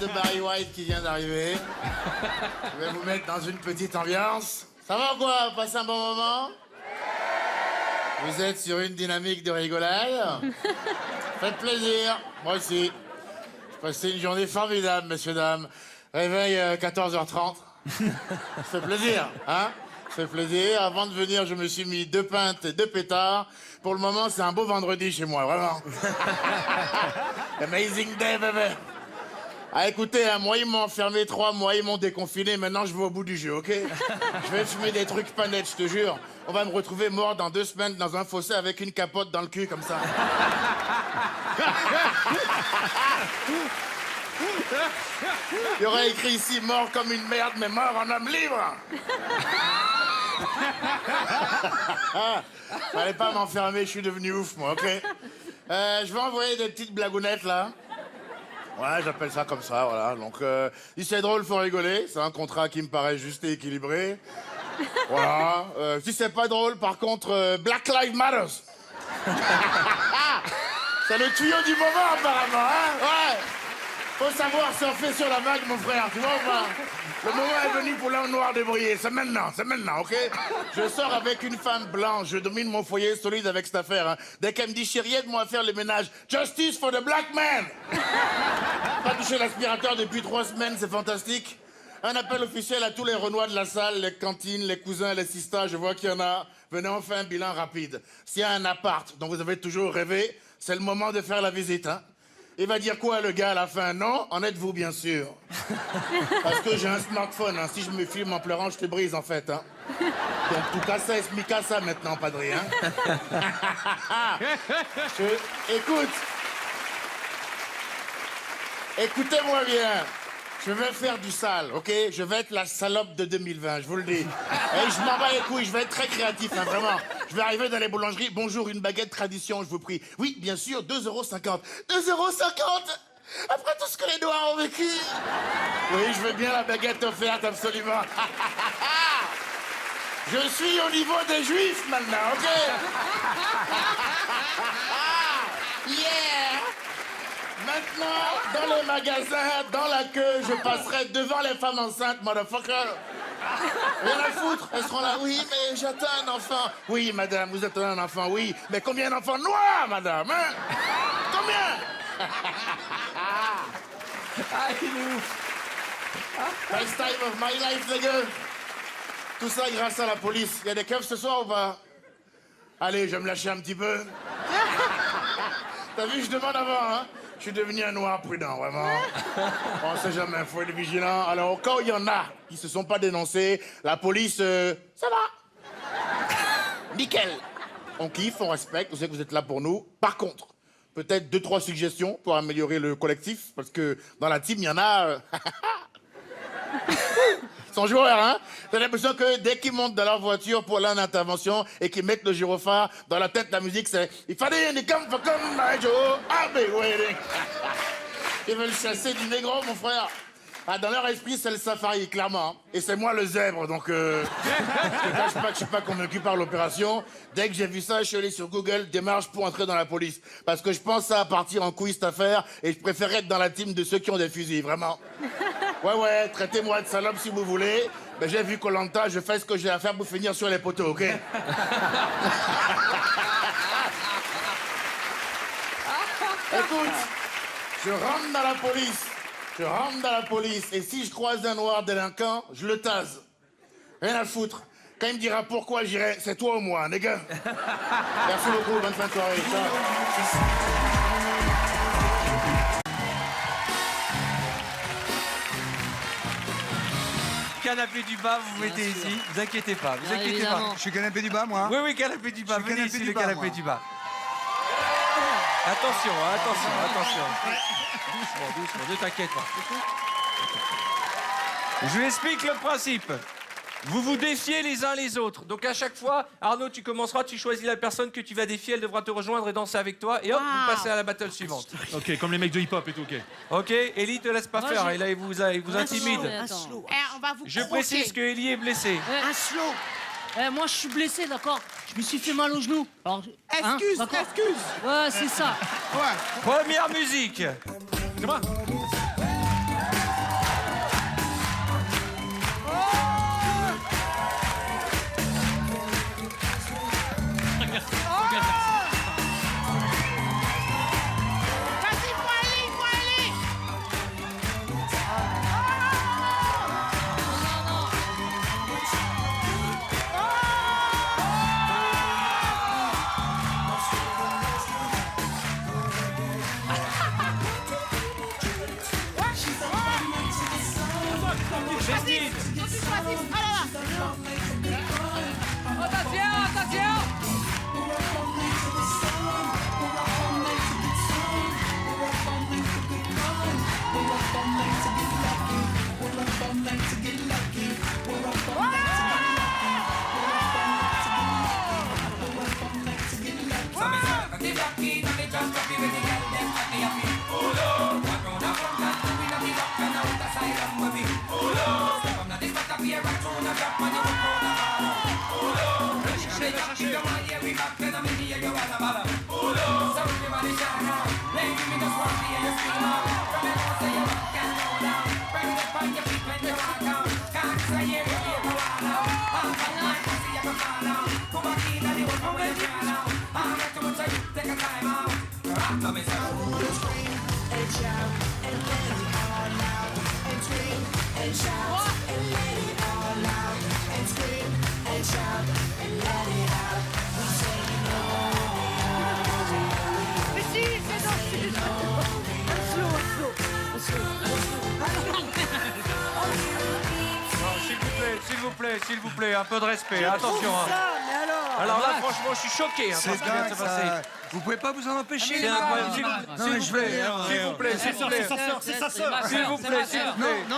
de Barry White qui vient d'arriver. Je vais vous mettre dans une petite ambiance. Ça va ou quoi? Passez un bon moment? Vous êtes sur une dynamique de rigolade? Faites plaisir, moi aussi. Je passais une journée formidable, messieurs, dames. Réveil 14h30. Ça fait plaisir, hein? Ça fait plaisir. Avant de venir, je me suis mis 2 pintes et 2 pétards. Pour le moment, c'est un beau vendredi chez moi, vraiment. Amazing day, bébé. Ah, écoutez, hein, moi, ils m'ont enfermé 3 mois, ils m'ont déconfiné. Maintenant, je vais au bout du jeu, OK? Je vais fumer des trucs pas nets, je te jure. On va me retrouver mort dans 2 semaines dans un fossé avec une capote dans le cul, comme ça. Il y aurait écrit ici, mort comme une merde, mais mort en homme libre. Fallait pas m'enfermer, je suis devenu ouf, moi, OK? Je vais envoyer des petites blagounettes, là. Ouais, j'appelle ça comme ça, voilà. Donc, si c'est drôle, faut rigoler. C'est un contrat qui me paraît juste et équilibré. Voilà. Si c'est pas drôle, par contre, Black Lives Matter. C'est le tuyau du moment, apparemment, hein? Ouais. Faut savoir surfer sur la vague, mon frère, tu vois ou pas? Le moment est venu pour l'homme noir débrouiller. C'est maintenant, OK? Je sors avec une femme blanche, je domine mon foyer solide avec cette affaire. Hein. Dès qu'elle me dit, chérie, aide-moi à faire le ménage. Justice for the black man! Pas touché l'aspirateur depuis 3 semaines, c'est fantastique. Un appel officiel à tous les Renois de la salle, les cantines, les cousins, les sistas, je vois qu'il y en a. Venez, on fait un bilan rapide. S'il y a un appart dont vous avez toujours rêvé, c'est le moment de faire la visite, hein? Il va dire quoi, le gars, à la fin? Non? En êtes-vous, bien sûr? Parce que j'ai un smartphone, hein. Si je me filme en pleurant, je te brise, en fait, hein. Donc, tout casa es mi casa, maintenant, padri, hein. Écoute. Écoutez-moi bien. Je vais faire du sale, OK? Je vais être la salope de 2020, je vous le dis. Et je m'en bats les couilles, je vais être très créatif, hein, vraiment. Je vais arriver dans les boulangeries. Bonjour, une baguette tradition, je vous prie. Oui, bien sûr, 2,50 €. 2,50 € après tout ce que les Noirs ont vécu. Oui, je veux bien la baguette offerte, absolument. Je suis au niveau des Juifs, maintenant, OK? Yeah! Maintenant, dans les magasins, dans la queue, je passerai devant les femmes enceintes, motherfucker. Rien à foutre, elles seront là. Oui, mais j'attends un enfant. Oui, madame, vous attendez un enfant, oui. Mais combien d'enfants noirs, madame, hein? Combien? Ah, il est ouf. First time of my life, les gars. Tout ça grâce à la police. Il y a des keufs ce soir ou pas? Allez, je vais me lâcher un petit peu. T'as vu, je demande avant, hein? Je suis devenu un noir prudent, vraiment. On sait jamais, faut être vigilant. Alors, au cas où il y en a qui se sont pas dénoncés, la police, ça va. Nickel. On kiffe, on respecte, on sait que vous êtes là pour nous. Par contre, peut-être 2-3 suggestions pour améliorer le collectif, parce que dans la team, il y en a... Ils sont joueurs, hein? J'ai l'impression que dès qu'ils montent dans leur voiture pour aller en intervention et qu'ils mettent le gyrophare, dans la tête, la musique, c'est « Il fallait une come for come, my Joe, I'll be waiting ». Ils veulent chasser du négro, mon frère. Ah, dans leur esprit, c'est le safari, clairement. Et c'est moi le zèbre, donc je te cache pas que je suis pas convaincu par l'opération. Dès que j'ai vu ça, je suis allé sur Google, démarche pour entrer dans la police. Parce que je pense à partir en couille cette affaire et je préfère être dans la team de ceux qui ont des fusils, vraiment. Ouais, traitez-moi de salope si vous voulez. Mais j'ai vu Koh-Lanta, je fais ce que j'ai à faire pour finir sur les poteaux, OK? Écoute, je rentre dans la police. Et si je croise un noir délinquant, je le tase. Rien à foutre. Quand il me dira pourquoi j'irai, c'est toi ou moi, les gars. Merci beaucoup, bonne fin de soirée. Ciao. Canapé du bas, vous vous mettez ici. Vous inquiétez pas, vous inquiétez évidemment. pas. Je suis canapé du bas, moi. Oui, canapé du bas. Je suis Venez canapé ici, du le bas, canapé moi. du bas. Attention. Doucement, ne t'inquiète pas. Je vous explique le principe. Vous vous défiez les uns les autres. Donc à chaque fois, Arnaud, tu commenceras, tu choisis la personne que tu vas défier, elle devra te rejoindre et danser avec toi. Et hop, vous passez à la battle suivante. Ok, comme les mecs de hip-hop et tout, ok. Ok, Ellie te laisse pas Moi, faire, j'ai- et là il vous intimide. Attends. On va vous Je croquer. précise que Ellie est blessée. Un slow. Moi, je suis blessé, d'accord? Je me suis fait mal au genou. Alors, hein, Excuse, d'accord. excuse. Ouais, c'est ça. Ouais. Première musique. C'est moi. S'il vous plaît, un peu de respect, attention. Hein. Alors là, franchement, je suis choqué hein, par ce qui vient de se passer. Vous pouvez pas vous en empêcher. C'est incroyable, s'il vous plaît, s'il vous plaît, s'il vous plaît. C'est sa sœur. S'il vous plaît, s'il vous plaît. Non,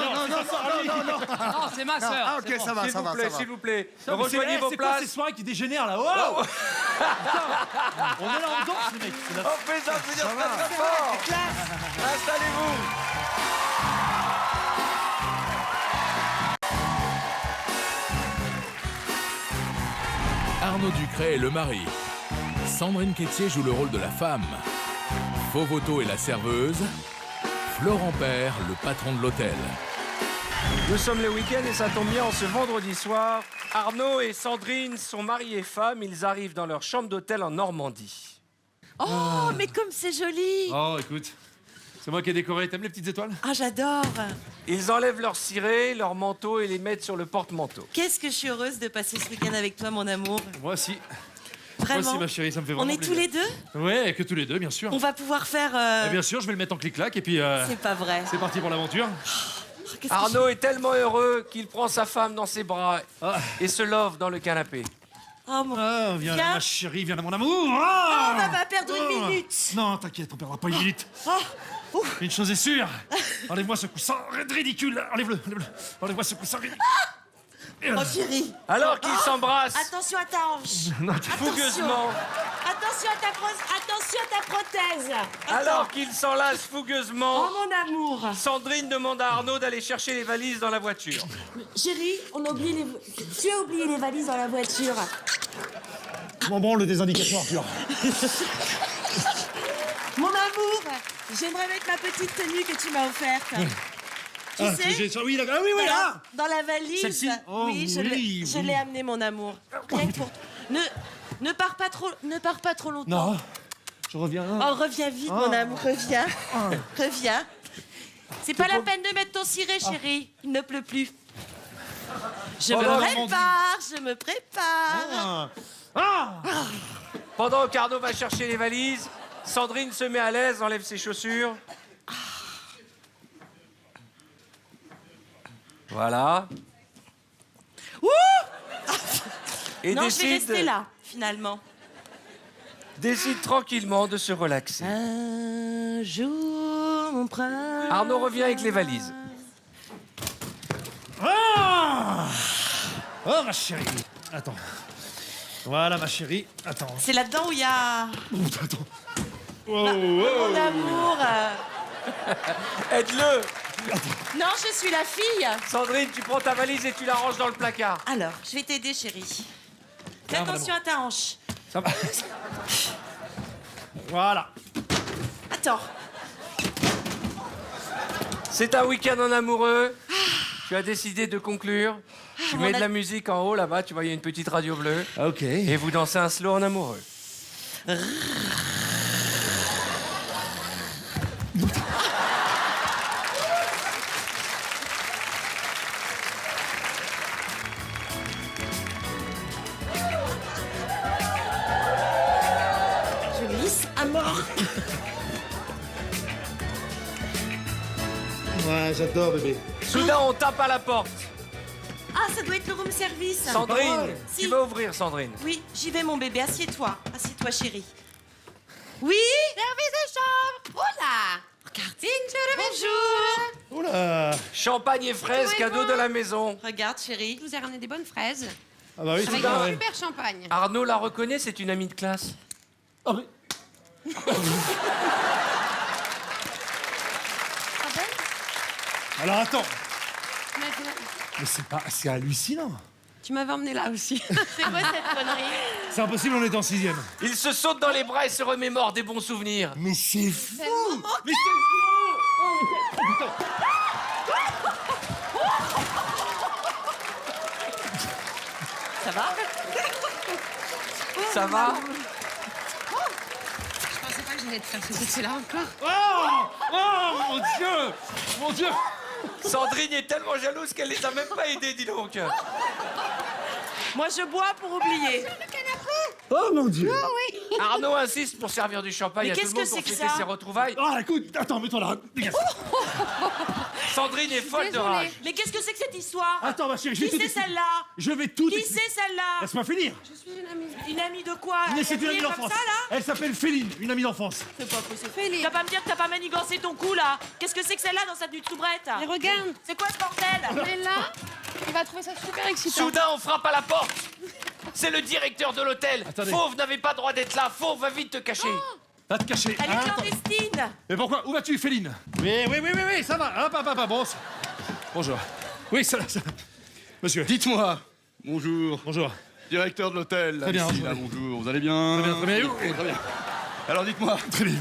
c'est ma sœur. Ah, ok, ça va, ça va. S'il vous plaît, rejoignez vos C'est quoi places. ces soirées qui dégénèrent là? Oh on est là en danse, les mecs. C'est la- On fait ça, je veux dire, très très fort. Installez-vous. Arnaud Ducret est le mari. Sandrine Quétier joue le rôle de la femme. Fauvoto est la serveuse. Florent Père, le patron de l'hôtel. Nous sommes le week-end et ça tombe bien en ce vendredi soir. Arnaud et Sandrine sont mariés et femmes. Ils arrivent dans leur chambre d'hôtel en Normandie. Oh, mais comme c'est joli! Oh, écoute, c'est moi qui ai décoré. T'aimes les petites étoiles? Ah, j'adore! Ils enlèvent leur ciré, leur manteau et les mettent sur le porte-manteau. Qu'est-ce que je suis heureuse de passer ce week-end avec toi, mon amour. Moi aussi. Vraiment. Moi aussi, ma chérie, ça me fait On vraiment est tous plaisir. les deux? Ouais, que tous les deux, bien sûr. On va pouvoir faire... Et bien sûr, je vais le mettre en clic-clac et puis C'est pas vrai. c'est parti pour l'aventure. Oh, qu'est-ce que Arnaud est tellement heureux qu'il prend sa femme dans ses bras Ah. et se love dans le canapé. Oh, mon... Ah, viens là, Viens. ma chérie, viens là, mon amour. Oh, Ah on va pas perdre une Oh. minute! Non, t'inquiète, on perdra pas une minute. Oh, Une chose est sûre. Enlève-moi ce coussin ridicule. Enlève-le, enlève-le. Enlève-moi ce coussin ridicule. oh, chérie! Alors qu'ils s'embrassent Attention à ta hanche! fougueusement, Attention à ta prothèse! alors qu'ils s'enlacent Oh, fougueusement, mon amour! Sandrine demande à Arnaud d'aller chercher les valises dans la voiture. Chérie, on a oublié les... Tu as oublié les valises dans la voiture. M'en branle des indications, Arthur. Mon amour, j'aimerais mettre ma petite tenue que tu m'as offerte. Tu sais, Oui, d'accord. Ah oui, oui, là. dans la valise. Celle-ci Oh, oui, je oui, je oui. l'ai amenée, mon amour. Rien que pour... Ne pars pas trop longtemps. Non, je reviens. Oh, reviens vite, mon amour, reviens. Reviens. C'est pas la peine de mettre ton ciré, chérie. Il ne pleut plus. Je me prépare. Pendant qu'Arnaud va chercher les valises, Sandrine se met à l'aise, enlève ses chaussures. Voilà. Et Non, je vais rester décide, là, finalement. décide tranquillement de se relaxer. Un jour, mon prince. Arnaud revient avec les valises. Oh, ma chérie. Attends. Voilà, ma chérie. Attends. C'est là-dedans où il y a... Attends. Mon amour. Aide-le. Non, je suis la fille. Sandrine, tu prends ta valise et tu la ranges dans le placard. Alors, je vais t'aider, chérie. Fais Tiens, mon attention à ta hanche. Ça va. Voilà. Attends. C'est un week-end en amoureux. Tu as décidé de conclure. Tu on mets de a- la musique en haut là-bas, tu vois, il y a une petite radio bleue. Ok. Et vous dansez un slow en amoureux. Je glisse à mort. Ouais, j'adore, bébé. Soudain, on tape à la porte. Ah, ça doit être le room service. Sandrine, Si. tu vas ouvrir, Sandrine. Oui, j'y vais, mon bébé. Assieds-toi. Assieds-toi, chérie. Oui? Service de chambre. Oh là! Regarde. Bonjour. Oula. Champagne et fraises, cadeau de la maison. Regarde, chérie. Je vous ai ramené des bonnes fraises Ah bah oui, c'est avec ça, un ouais. super champagne. Arnaud la reconnaît, c'est une amie de classe. Ah, mais... Alors attends. Maintenant, Mais c'est pas... C'est hallucinant. Tu m'avais emmené là aussi. C'est quoi cette connerie? C'est impossible, on est en 6e. Il se saute dans les bras et se remémore des bons souvenirs. Mais c'est fou. Mais Ça va? Ça va? Je pensais pas que j'allais te faire ce succès-là encore. Oh mon Dieu. Mon Dieu. Sandrine est tellement jalouse qu'elle les a même pas aidés, dis donc. Moi, je bois pour oublier. Oh mon Dieu. Arnaud insiste pour servir du champagne Mais à tout qu'est-ce le monde que pour c'est que fêter ça ses retrouvailles. Ah, écoute, attends, mets-toi là. Dégage. Sandrine est folle de Désolée. rage. Mais qu'est-ce que c'est que cette histoire? Attends, ma chérie, je Qui vais tout c'est expliquer. celle-là? Je vais tout Qui expliquer. c'est celle-là? Laisse-moi finir. Je suis une amie. Une amie de quoi? Mais c'est une amie Habillée comme d'enfance. ça, là? Elle s'appelle Féline, une amie d'enfance. C'est pas possible. Féline. Tu vas pas me dire que t'as pas manigancé ton cou, là? Qu'est-ce que c'est que celle-là dans sa tenue de soubrette? Mais regarde, C'est quoi ce bordel? elle est là. Il va trouver ça super excitant. Soudain, on frappe à la porte. C'est le directeur de l'hôtel. Attendez. Fauve n'avait pas droit d'être là. Fauve, va vite te cacher. Va te cacher. Elle est Attends. clandestine. Mais pourquoi? Où vas-tu, Féline? Oui, ça va. Hop, hop, hop, bon. Bonjour. Oui, ça. Monsieur. Dites-moi. Bonjour. Bonjour. Directeur de l'hôtel. Très bien, ici, là, enchanté. bonjour. Vous allez bien? Très bien. Oui, très bien. Alors dites-moi. Très bien.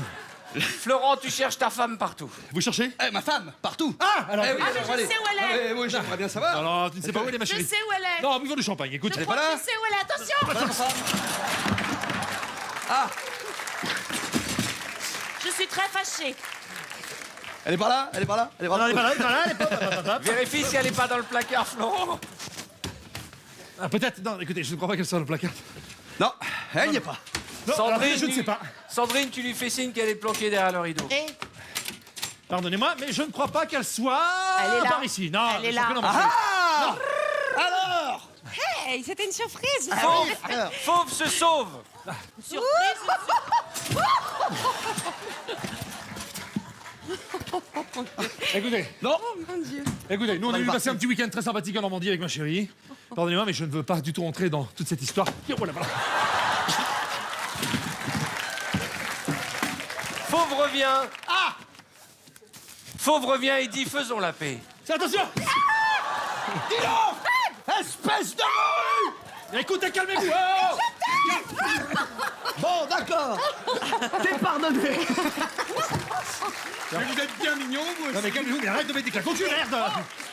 Florent, tu cherches ta femme partout. Vous cherchez? Eh, ma femme, partout. Ah, alors. Eh oui, Ah, mais alors, je allez. sais où elle est. Oui, j'aimerais bien savoir. Alors, tu ne sais pas où elle est, ma Je chérie? sais où elle est. Non, buvons du champagne, écoute. Je pas crois là que je sais où elle est. Attention. Voilà, ça. Ah, Je suis très fâchée. elle est par là. Elle est par là. Elle est par Non, là. elle est pas là, elle est pas là, elle est pas. Vérifie si elle est pas dans le placard, Florent. Ah, peut-être. Non, écoutez, je ne crois pas qu'elle soit dans le placard. Non, elle n'y est pas. Non, alors, Sandrine, je ne sais pas. Sandrine, tu lui fais signe qu'elle est planquée derrière le rideau. Et Pardonnez-moi, mais je ne crois pas qu'elle soit Elle est là. par ici. Non, Elle est je là. crois que non, ma chérie. Ah alors Hey, c'était une surprise. Fauve, Fauve se sauve. surprise. Écoutez, Non. Mon Dieu. écoutez, nous on a On est eu passé parti. un petit week-end très sympathique en Normandie avec ma chérie. Pardonnez-moi, mais je ne veux pas du tout entrer dans toute cette histoire. Voilà, voilà. Fauve revient. Ah Fauve revient et dit faisons la paix. C'est attention. Dis donc, espèce de morue. Écoutez, calmez-vous. Oh Bon, d'accord. T'es pardonné. Mais vous êtes bien mignon, vous. Non mais calmez-vous, mais arrête de mettre des claques. Tu merde.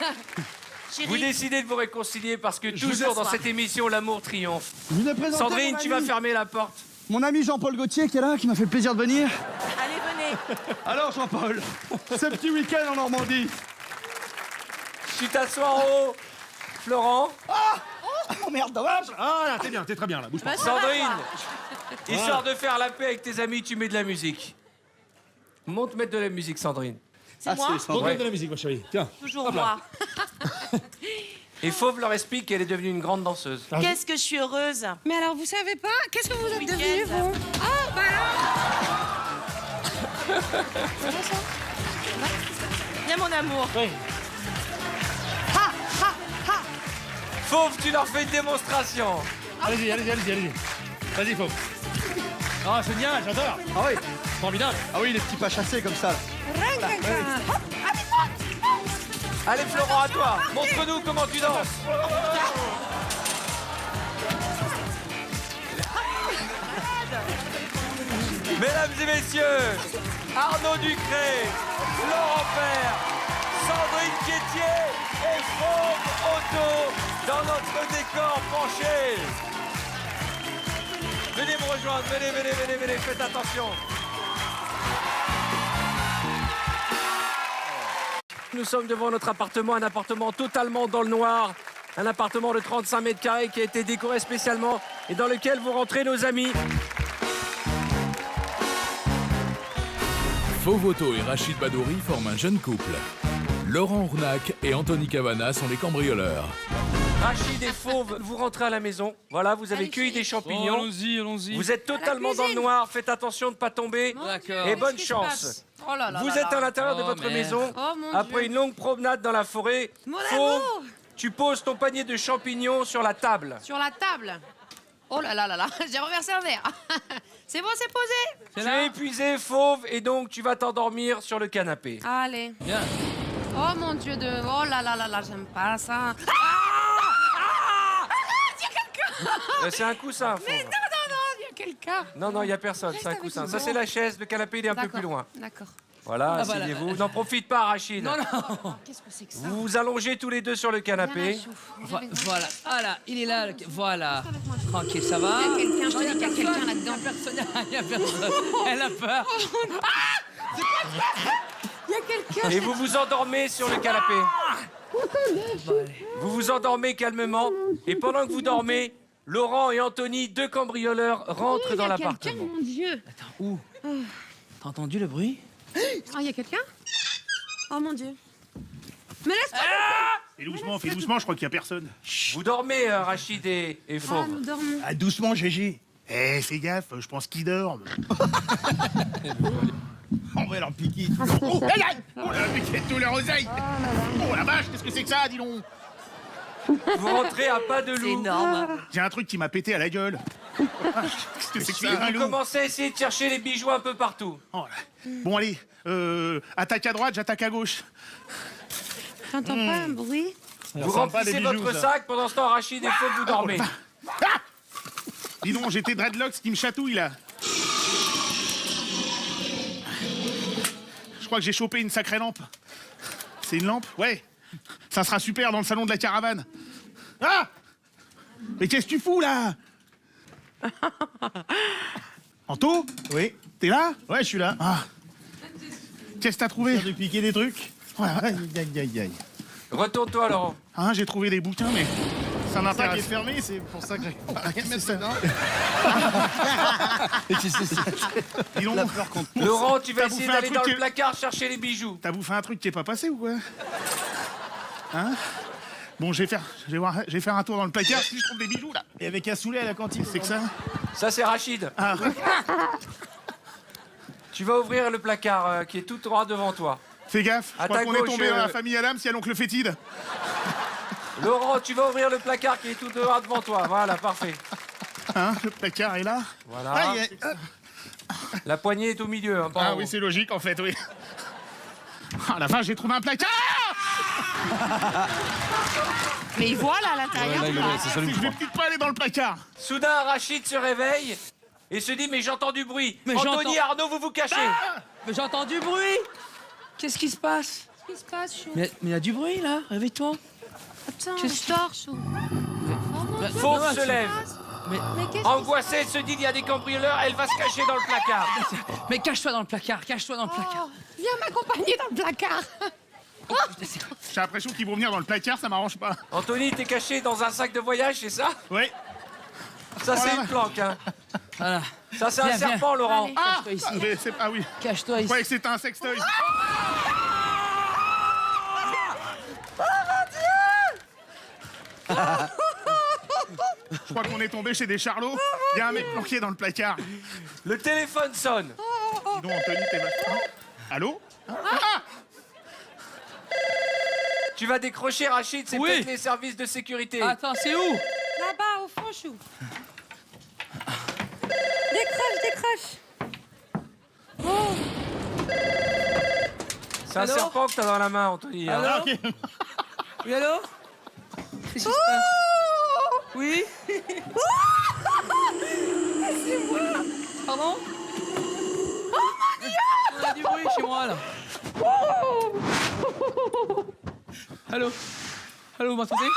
Vous Chérie, décidez de vous réconcilier parce que vous toujours laisse dans voir. cette émission, l'amour triomphe. Je vous ai présenté Sandrine, mon tu vas ami. fermer la porte. Mon ami Jean-Paul Gaultier qui est là, qui m'a fait le plaisir de venir. allez, venez. Alors Jean-Paul, ce petit week-end en Normandie. Tu t'assois en haut. Florent, Oh merde, dommage. Ah là, t'es bien, t'es très bien là. Bouge pas. Bah, ça va, Sandrine, quoi. histoire de faire la paix avec tes amis, tu mets de la musique. Monte mettre de la musique, Sandrine. C'est moi. Bon, Ouais. de la musique, ma chérie. Tiens. Toujours moi. Et Fauve leur explique qu'elle est devenue une grande danseuse. Qu'est-ce que je suis heureuse. Mais alors, vous savez pas? Qu'est-ce que vous êtes Week-end. devenus, vous? Ah, bah alors. Viens, mon amour. Oui. Fauve, tu leur fais une démonstration. Allez-y, allez-y, allez-y, allez-y. Vas-y, faut. Ah, c'est génial, j'adore. Ah oui, Formidable. ah oui, les petits pas chassés comme ça. Allez, Florent, à toi. Montre-nous comment tu danses. Mesdames et messieurs, Arnaud Ducré, Florent Père, Sandrine Quétier et Fauve Auto dans notre décor penché. Venez me rejoindre, venez, faites attention. Nous sommes devant notre appartement, un appartement totalement dans le noir, un appartement de 35 mètres carrés qui a été décoré spécialement et dans lequel vont rentrer nos amis. Fauve Auto et Rachid Badouri forment un jeune couple. Laurent Ournac et Anthony Cavana sont les cambrioleurs. Rachid et Fauve, vous rentrez à la maison. Voilà, vous avez cueilli des champignons. allons-y, allons-y. Vous êtes totalement dans le noir, faites attention de ne pas tomber. D'accord. Et bonne Qu'est-ce qui se chance. passe? Oh là là Vous là êtes là. à l'intérieur de Oh, votre merde. maison. Oh, mon Après Dieu. une longue promenade dans la forêt. Mon Fauve, amour. tu poses ton panier de champignons sur la table. Sur la table. Oh là là là là, j'ai renversé un verre. C'est bon, c'est posé. Tu es épuisé, Fauve, et donc tu vas t'endormir sur le canapé. Allez. Bien. Oh mon Dieu de... Oh là là là là, j'aime pas ça. C'est un coussin. Fauve. Mais non, il y a quelqu'un. Non, il n'y a personne, c'est un coussin. Ça, c'est la chaise, le canapé, il est un peu plus loin. D'accord. Voilà, Ah, voilà. asseyez-vous. N'en profite pas, Rachid. Non. Qu'est-ce que c'est que ça? Vous vous allongez tous les deux sur le canapé. Voilà. Ah là, il est là. Voilà. Tranquille, ça va. Il y a quelqu'un, je te dis qu'il y a quelqu'un là-dedans. Il y a personne. Elle a peur. Il y a quelqu'un. Et vous vous endormez sur le canapé. Vous vous endormez calmement. Et pendant que vous dormez, Laurent et Anthony, deux cambrioleurs, rentrent dans l'appartement. Mon Dieu. Attends, où? T'as entendu le bruit? Ah, il y a quelqu'un? Oh mon Dieu. Mais laisse-moi. Fais doucement, je crois qu'il y a personne. Vous dormez, Rachid et Ah, Fauve. nous dormons. Ah, doucement, Gégé. Eh, fais gaffe, je pense qu'ils dorment. On va leur piquer tout leur... Oh, aïe, aïe. Oh, la piqué tout leur oseille. Oh, la vache, qu'est-ce que c'est que ça, dis donc? Vous rentrez à pas de C'est loup. énorme. J'ai un truc qui m'a pété à la gueule. Qu'est-ce que c'est que ça? Vous commencez à essayer de chercher les bijoux un peu partout. Oh, là. Bon, allez, attaque à droite, j'attaque à gauche. J'entends pas un bruit. Vous remplissez votre sac, pendant ce temps, Rachid et Fauve, vous dormez. Ah, dis donc, j'ai tes dreadlocks qui me chatouillent, là. Je crois que j'ai chopé une sacrée lampe. C'est une lampe? Ouais. Ça sera super dans le salon de la caravane. Ah! Mais qu'est-ce que tu fous, là? Anto? Oui. T'es là? Ouais, je suis là. Ah. Qu'est-ce que t'as trouvé? De piquer des trucs. Voilà. Aïe. Retourne-toi, Laurent. Hein, j'ai trouvé des bouquins, mais ça Ça qui est m'intéresse. fermé, c'est pour ça que j'ai rien mettre dedans. Dis donc, Laurent, tu vas T'as essayer bouffé un d'aller truc dans le qui- placard chercher les bijoux. t'as bouffé un truc qui est pas passé ou quoi? Hein? Bon, je vais faire un tour dans le placard si je trouve des bijoux, là. Et avec un saoulet à la cantine. C'est que ça? Ça, c'est Rachid. Ah, Tu vas ouvrir le placard qui est tout droit devant toi. fais gaffe, je À crois ta qu'on est gauche, tombé dans la famille Adams, il y a l'oncle Fétide. Laurent, tu vas ouvrir le placard qui est tout droit devant toi. Voilà, parfait. Hein? Le placard est là. Voilà. Aïe, La poignée est au milieu. Hein, pas en Ah haut. oui, c'est logique, en fait, oui. Ah la vache, j'ai trouvé un placard! Mais il voit là à l'intérieur. Je vais peut-être pas aller dans le placard. Soudain, Rachid se réveille et se dit, mais j'entends du bruit. Mais Anthony, j'entends- Arnaud, vous vous cachez. Mais j'ai du bruit. Qu'est-ce qui se passe? Qu'est-ce qui se passe, Chou? Mais il y a du bruit là. Réveille-toi. Attends, Qu'est-ce je dors, Chou. Fauve se lève. Mais qu'est-ce Angoissée, elle se dit, il y a des cambrioleurs, elle va se cacher dans le placard. Mais cache-toi dans le placard. Cache-toi dans le placard. Viens m'accompagner dans le placard. J'ai l'impression qu'ils vont venir dans le placard, ça m'arrange pas. Anthony, t'es caché dans un sac de voyage, c'est ça? Oui. Ça, c'est Voilà. une planque. Hein. Voilà. Ça, c'est un Viens, serpent, Laurent. Allez. Cache-toi ici. Ah oui, Cache-toi je ici. croyais que c'était un sextoy. Je crois qu'on est tombé chez des charlots. Il y a un mec planqué dans le placard. Dis Le téléphone sonne. donc, Anthony, t'es vachement... Allô? Ah! Tu vas décrocher, Rachid, c'est Oui. peut-être les services de sécurité. Attends, c'est où? Là-bas, au fond, Chou. Décroche. C'est un Allô serpent que t'as dans la main, Anthony. hein. Allô? Oui, allô? Qu'est-ce qui se passe? Oui? Pardon? Oh mon Dieu! On a du bruit chez moi là. Allô? Allô, vous m'entendez?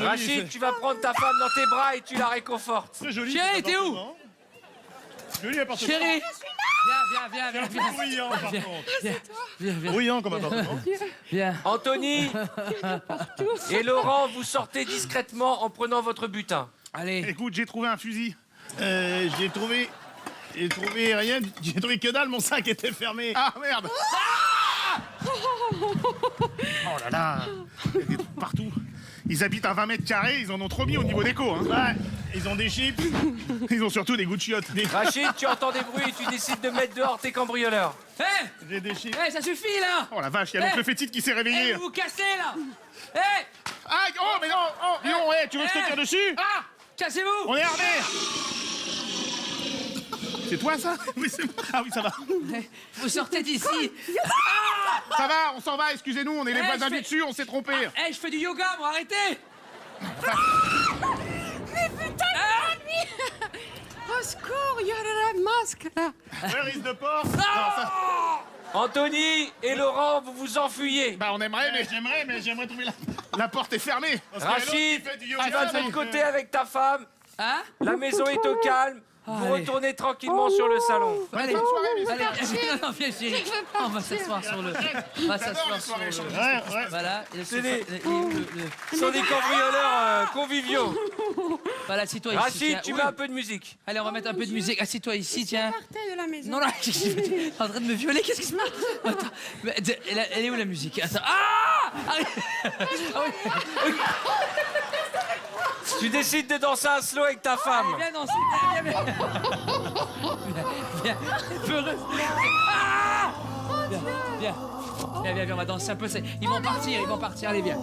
Rachid, tu vas prendre ta femme dans tes bras et tu la réconfortes. C'est joli. Chérie, cet t'es où? appartement. Joli appartement. Chérie! Viens. Bruyant, par contre. Viens. Bruyant comme appartement. Viens. Anthony et Laurent, vous sortez discrètement en prenant votre butin. Allez. Écoute, j'ai trouvé un fusil. J'ai trouvé rien. J'ai trouvé que dalle, mon sac était fermé. Ah merde! Oh là là! Il y a des trucs partout. Ils habitent à 20 mètres carrés, ils en ont trop mis au niveau déco. Hein. Ouais, ils ont des chips. Ils ont surtout des goûts de chiottes. Rachid, tu entends des bruits et tu décides de mettre dehors tes cambrioleurs. Hé! J'ai des chips. Hé, ça suffit là! Oh la vache, il y a l'oncle Fétide qui s'est réveillé. Hé, vous vous cassez là! Hé! Ah, oh, mais non! Oh, non, ouais, tu veux que je te tire dessus? Ah! Cassez-vous! On est armés! C'est toi ça? Oui, c'est moi. Ah oui, ça va. Vous sortez d'ici! Ça va, on s'en va, excusez-nous, on est les Eh, voisins je du fais- dessus, on s'est trompés. Hé, je fais du yoga, moi, arrêtez! Risque de porc. Anthony et Laurent, vous vous enfuyez. Bah on aimerait, mais j'aimerais trouver la porte est fermée. Parce que l'autre, il Rachid, fait du tu yoga, vas de l'autre donc, côté avec ta femme. Hein? La maison est au calme. Vous Allez. retournez tranquillement sur le salon. Allez, bonne soirée, les allez, filles. non, viens, chérie. On va s'asseoir sur le. On va s'asseoir sur le. Ouais. Voilà. Et C'est des- Ce sont des cambrioleurs conviviaux. Voilà, assis-toi ici. Rachid, tiens. tu Oui. mets un peu de musique. Allez, on va mettre un peu de musique. Assis-toi ici, tiens. de la maison. Non, non, t'es en train de me violer, qu'est-ce qui se passe? Attends, mais, elle est où la musique? Attends. Ah! Arrête. Ah oui. Tu décides de danser un slow avec ta femme. Viens danser, viens. Viens. Peureuse. Ah! Viens, on va danser un peu. Ils vont partir, allez, viens.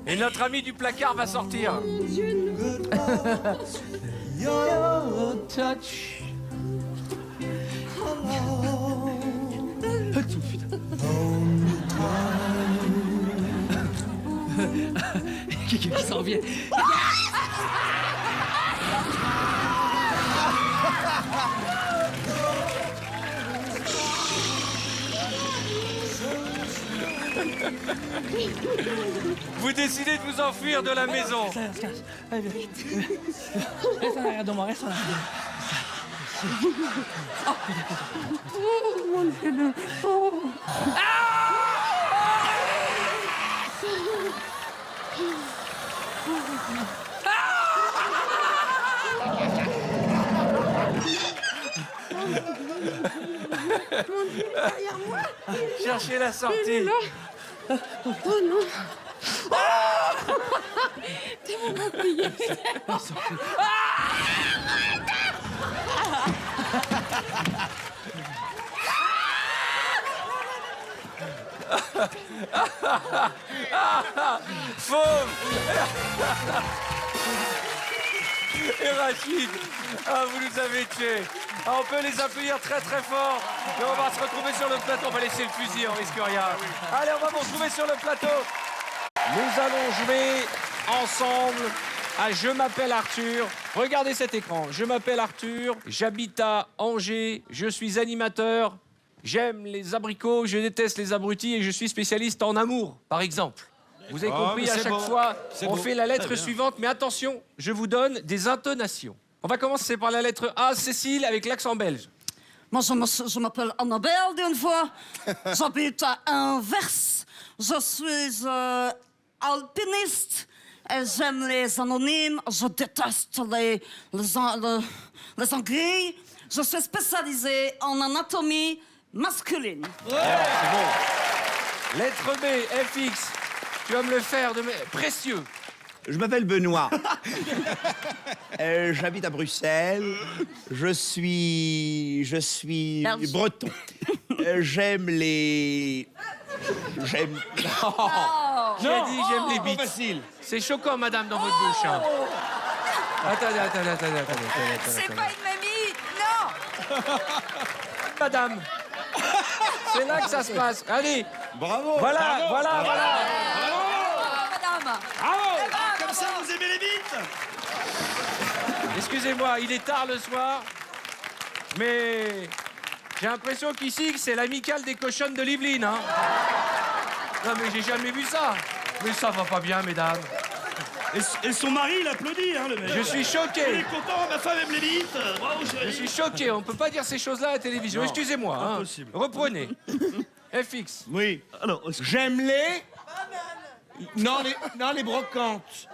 Et notre ami du placard va sortir. Your touch. Qui s'en vient. Vous décidez de vous enfuir de la maison. Allez, viens. Reste en arrière de moi, reste en arrière de moi. Cherchez la sortie. Fauve. Et Rachid, vous nous avez tués. On peut les applaudir très très fort. Et on va se retrouver sur le plateau. On va laisser le fusil, on risque rien. Allez, on va vous retrouver sur le plateau. Nous allons jouer ensemble à Je m'appelle Arthur. Regardez cet écran. Je m'appelle Arthur, j'habite à Angers, je suis animateur, j'aime les abricots, je déteste les abrutis et je suis spécialiste en amour, par exemple. Vous avez compris, mais à c'est chaque bon. fois, C'est on bon. fait la lettre Très bien. suivante, mais attention, je vous donne des intonations. On va commencer par la lettre A, Cécile, avec l'accent belge. Moi, je m'appelle Annabelle d'une fois. J'habite à Anvers. Je suis alpiniste. Et j'aime les anonymes. Je déteste les anguilles. Je suis spécialisée en anatomie masculine. Lettre B, FX. Tu vas me le faire de précieux. Je m'appelle Benoît. J'habite à Bruxelles. Je suis Belge. breton. J'aime les... J'aime... Qui a dit j'aime les bites? Facile. C'est choquant, madame, dans votre bouche. Hein. Attendez. C'est pas une mamie. Non. Madame. C'est là que ça se passe. Allez. Bravo. Voilà. Madame. Comme ça, vous aimez les bites? Excusez-moi, il est tard le soir. Mais j'ai l'impression qu'ici, c'est l'amicale des cochonnes de l'Yvelines. Hein. Non, mais j'ai jamais vu ça. Mais ça va pas bien, mesdames. Et son mari, il applaudit, hein, le mec. Je suis Il est choqué. content, ma femme aime les bites. Bravo, Je chérie. suis choqué. On peut pas dire ces choses-là à la télévision. Excusez-moi. Hein. Impossible. Reprenez. FX. Oui. Alors, J'aime les... Non, les brocantes.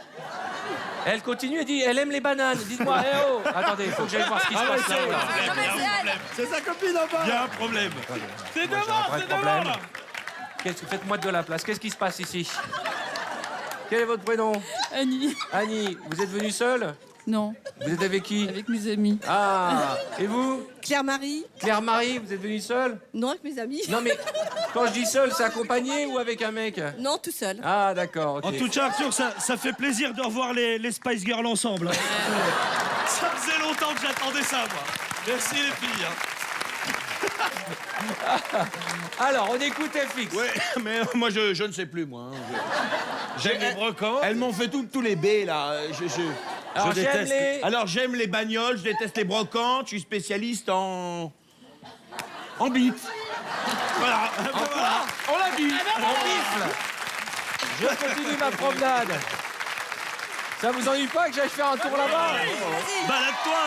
Elle continue et dit elle aime les bananes. Dites-moi, eh oh. Attendez, il faut que j'aille voir ce qui se passe là. Non, mais c'est elle. C'est sa copine en bas. il y a un problème. C'est Moi, j'ai un vrai devant, problème. là. Faites-moi de la place. Qu'est-ce qui se passe ici? Quel est votre prénom? Annie. Annie, vous êtes venue seule? Non, Vous êtes avec qui? avec mes amis. Ah, et vous? Claire-Marie. Claire-Marie, vous êtes venue seule? Non, avec mes amis. Non mais, quand je dis seule, c'est accompagné ou avec un mec? Non, tout seul. Ah d'accord, ok. En tout cas, Arthur, ça fait plaisir de revoir les Spice Girls ensemble. hein. Ça faisait longtemps que j'attendais ça, moi. Merci les filles. Alors, on écoute FX. Ouais, mais moi, je ne sais plus, moi. hein. J'aime les brocantes. Elles m'ont fait tous les baies, là. Alors, Je j'aime déteste. les... Alors j'aime les bagnoles, je déteste les brocantes, je suis spécialiste en bite. Voilà. Voilà. On l'a dit. En bifle. Je continue ma promenade. Ça vous ennuie pas que j'aille faire un tour là-bas? Balade-toi.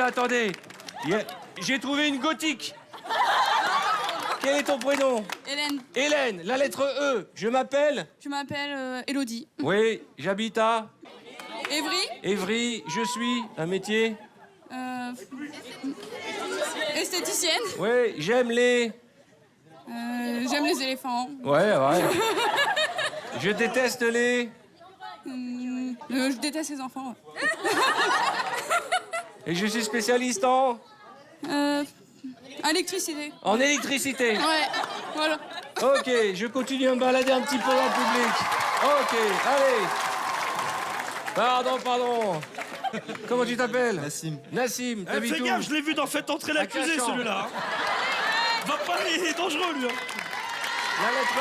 Attendez. J'ai trouvé une gothique. Quel est ton prénom? Hélène, Hélène, la lettre E. Je m'appelle? je m'appelle Elodie. Oui, j'habite à Évry, Évry. Je suis un métier? esthéticienne. Oui, j'aime les... J'aime les éléphants. Ouais. Je déteste les... Je déteste les enfants. Et je suis spécialiste en... Électricité. En électricité. Ouais, voilà. Ok, je continue à me balader un petit peu dans le public. Ok, allez. Pardon. Comment tu t'appelles? Nassim, t'habites Fais où? gaffe, je l'ai vu dans Faites entrer l'accusé, Cachan. celui-là. Va pas, il est dangereux, lui. La lettre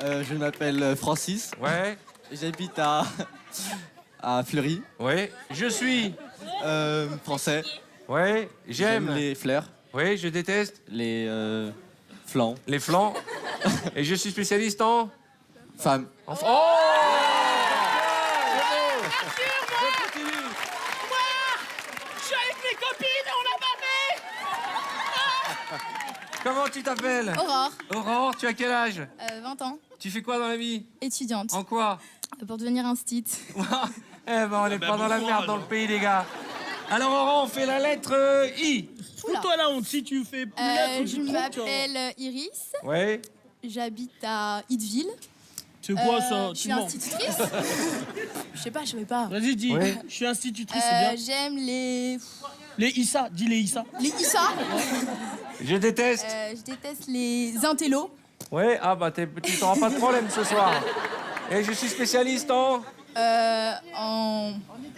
F. Je m'appelle Francis. Ouais. J'habite à Fleury. Ouais. Je suis... Français. Ouais. J'aime... les fleurs. Oui, je déteste... Les flancs. Les flancs. Et je suis spécialiste en... Femmes. Oh! Je continue. Je suis avec mes copines, on l'a pas fait. Comment tu t'appelles? Aurore, Aurore, tu as quel âge? 20 ans, Tu fais quoi dans la vie? étudiante. En quoi? Pour devenir instit. Eh ben, on est pas dans la merde dans le pays, les gars. Alors, Aurore, on fait la lettre I. Fous-toi la honte si tu fais plus lettre, Je tu te trompes, tu vois. m'appelle Iris. Ouais. J'habite à Itteville. C'est quoi ça? Je suis institutrice. Je sais pas, je savais pas. Vas-y, dis. Ouais. Je suis institutrice, c'est bien. J'aime les Issa, dis les Issa. Issa. Je déteste. Je déteste les intellos. Ouais, ah bah tu t'auras pas de problème ce soir. Et je suis spécialiste en...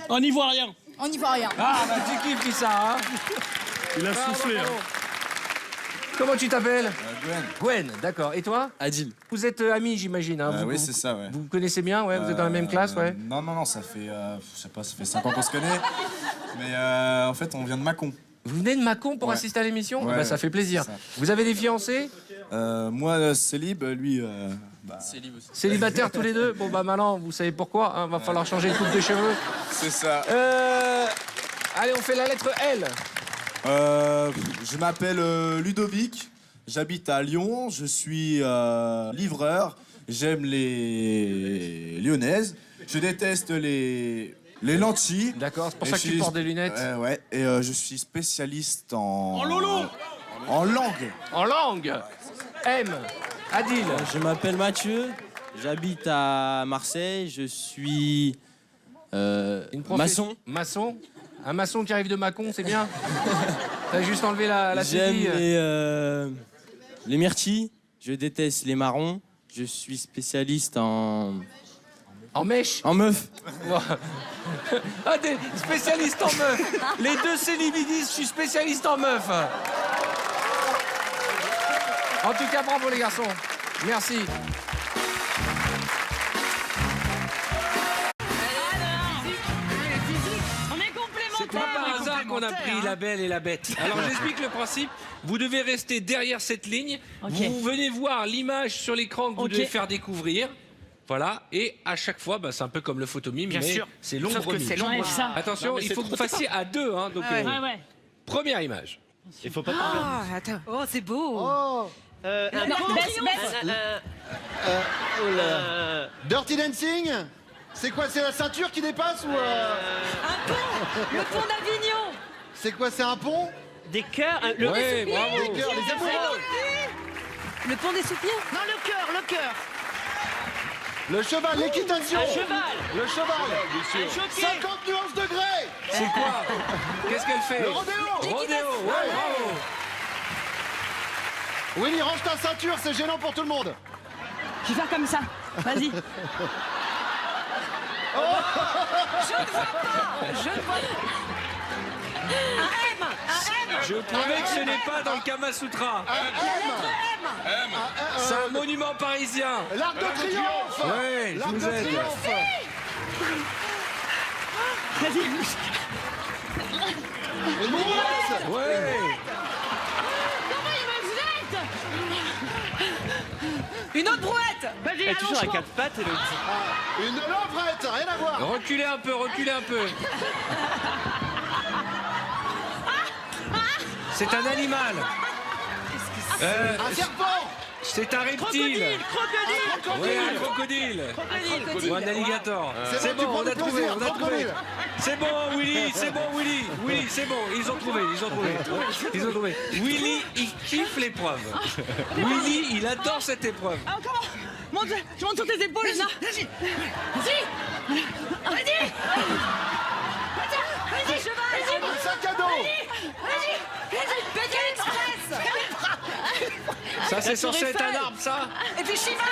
En ivoirien. En ivoirien. Ah bah tu kiffes tout ça, hein. Il a soufflé. Bravo. Comment tu t'appelles? Gwen. Gwen, d'accord. Et toi? Adil. Vous êtes amis, j'imagine, hein. Oui, c'est ça, ouais. Vous vous connaissez bien, ouais? Vous êtes dans la même classe, ouais? Non, ça fait, je sais pas, ça fait 5 ans qu'on se connaît. Mais en fait, on vient de Mâcon. Vous venez de Mâcon pour Ouais. assister à l'émission? Ouais, Bah ça fait plaisir. c'est ça. Vous avez des fiancés? Moi, célib, lui... Célib aussi. Célibataires tous les deux? Bon bah maintenant, vous savez pourquoi, hein, va falloir changer de coupe de cheveux. C'est ça. Allez, on fait la lettre L. Je m'appelle Ludovic. J'habite à Lyon. Je suis livreur. J'aime les lyonnaises. Je déteste les lentilles. D'accord, c'est pour Et ça que je tu suis- portes des lunettes. Ouais, et je suis spécialiste en... En lolo. En langue. En langue. M. Adil. Je m'appelle Mathieu, j'habite à Marseille, je suis maçon. Maçon. Un maçon qui arrive de Mâcon, c'est bien. T'as juste enlevé la J'aime cédille. les myrtilles, je déteste les marrons, je suis spécialiste en mèche. En meuf. Ah, t'es spécialiste en meuf. Les deux célibidistes, je suis spécialiste en meuf. En tout cas, bravo les garçons. Merci. On est complémentaires. C'est pas par hasard qu'on a pris la belle et la bête. Alors j'explique le principe. Vous devez rester derrière cette ligne. Ok. Vous venez voir l'image sur l'écran que vous Ok. devez faire découvrir. Voilà, et à chaque fois, bah, c'est un peu comme le photomime, Bien mais sûr. c'est l'ombre Sauf que c'est mime. l'ombre. Ouais, ça. Attention, Non, mais il c'est faut que trop vous fassiez à deux. Hein, donc, Ouais, ouais. Première image. Il faut pas Ah, attends. Oh, c'est beau. Oh un non, pont. baisse. Dirty Dancing. C'est quoi, c'est la ceinture qui dépasse ou Un pont. Le pont d'Avignon. C'est quoi, c'est un pont? Des cœurs. Le Ouais, des soupirs. bravo. Des cœurs, les amoureux. Le pont des soupirs. Non, le cœur, le cœur. Le cheval, l'équitation. Un cheval. Le cheval. Un jockey. 50 nuances degrés. C'est quoi? Qu'est-ce qu'elle fait? Le rodéo. Rodéo, ouais, bravo. Willy, range ta ceinture, c'est gênant pour tout le monde. Je vais faire comme ça. Vas-y. Oh. Je ne vois pas. Je ne vois pas. Un M. Un M. Je vous promets que ce n'est pas dans le Kama Sutra. C'est un monument parisien. L'Arc de Triomphe. Ouais, je L'Arc vous de aide. Triomphe. Une brouette. Ouais. Une autre brouette. Elle est toujours à quatre pattes, Elodie. Une levrette, rien à voir. Reculez un peu, reculez un peu. C'est un animal. Un serpent. C'est un reptile. Oui, un crocodile. Ou un alligator. C'est bon, on a trouvé, on a trouvé. C'est bon, Willy, c'est bon, Willy. Willy, c'est bon, ils ont trouvé, ils ont trouvé. Ils ont trouvé. Willy, il kiffe l'épreuve. Willy, il adore cette épreuve. Comment? Monte, je monte sur tes épaules, là. Vas-y. Vas-y. Vas-y. Vas-y, cheval. Un sac à dos. Vas-y. Pékin Express. Ça, c'est censé être un arbre, ça? Et puis Shiva.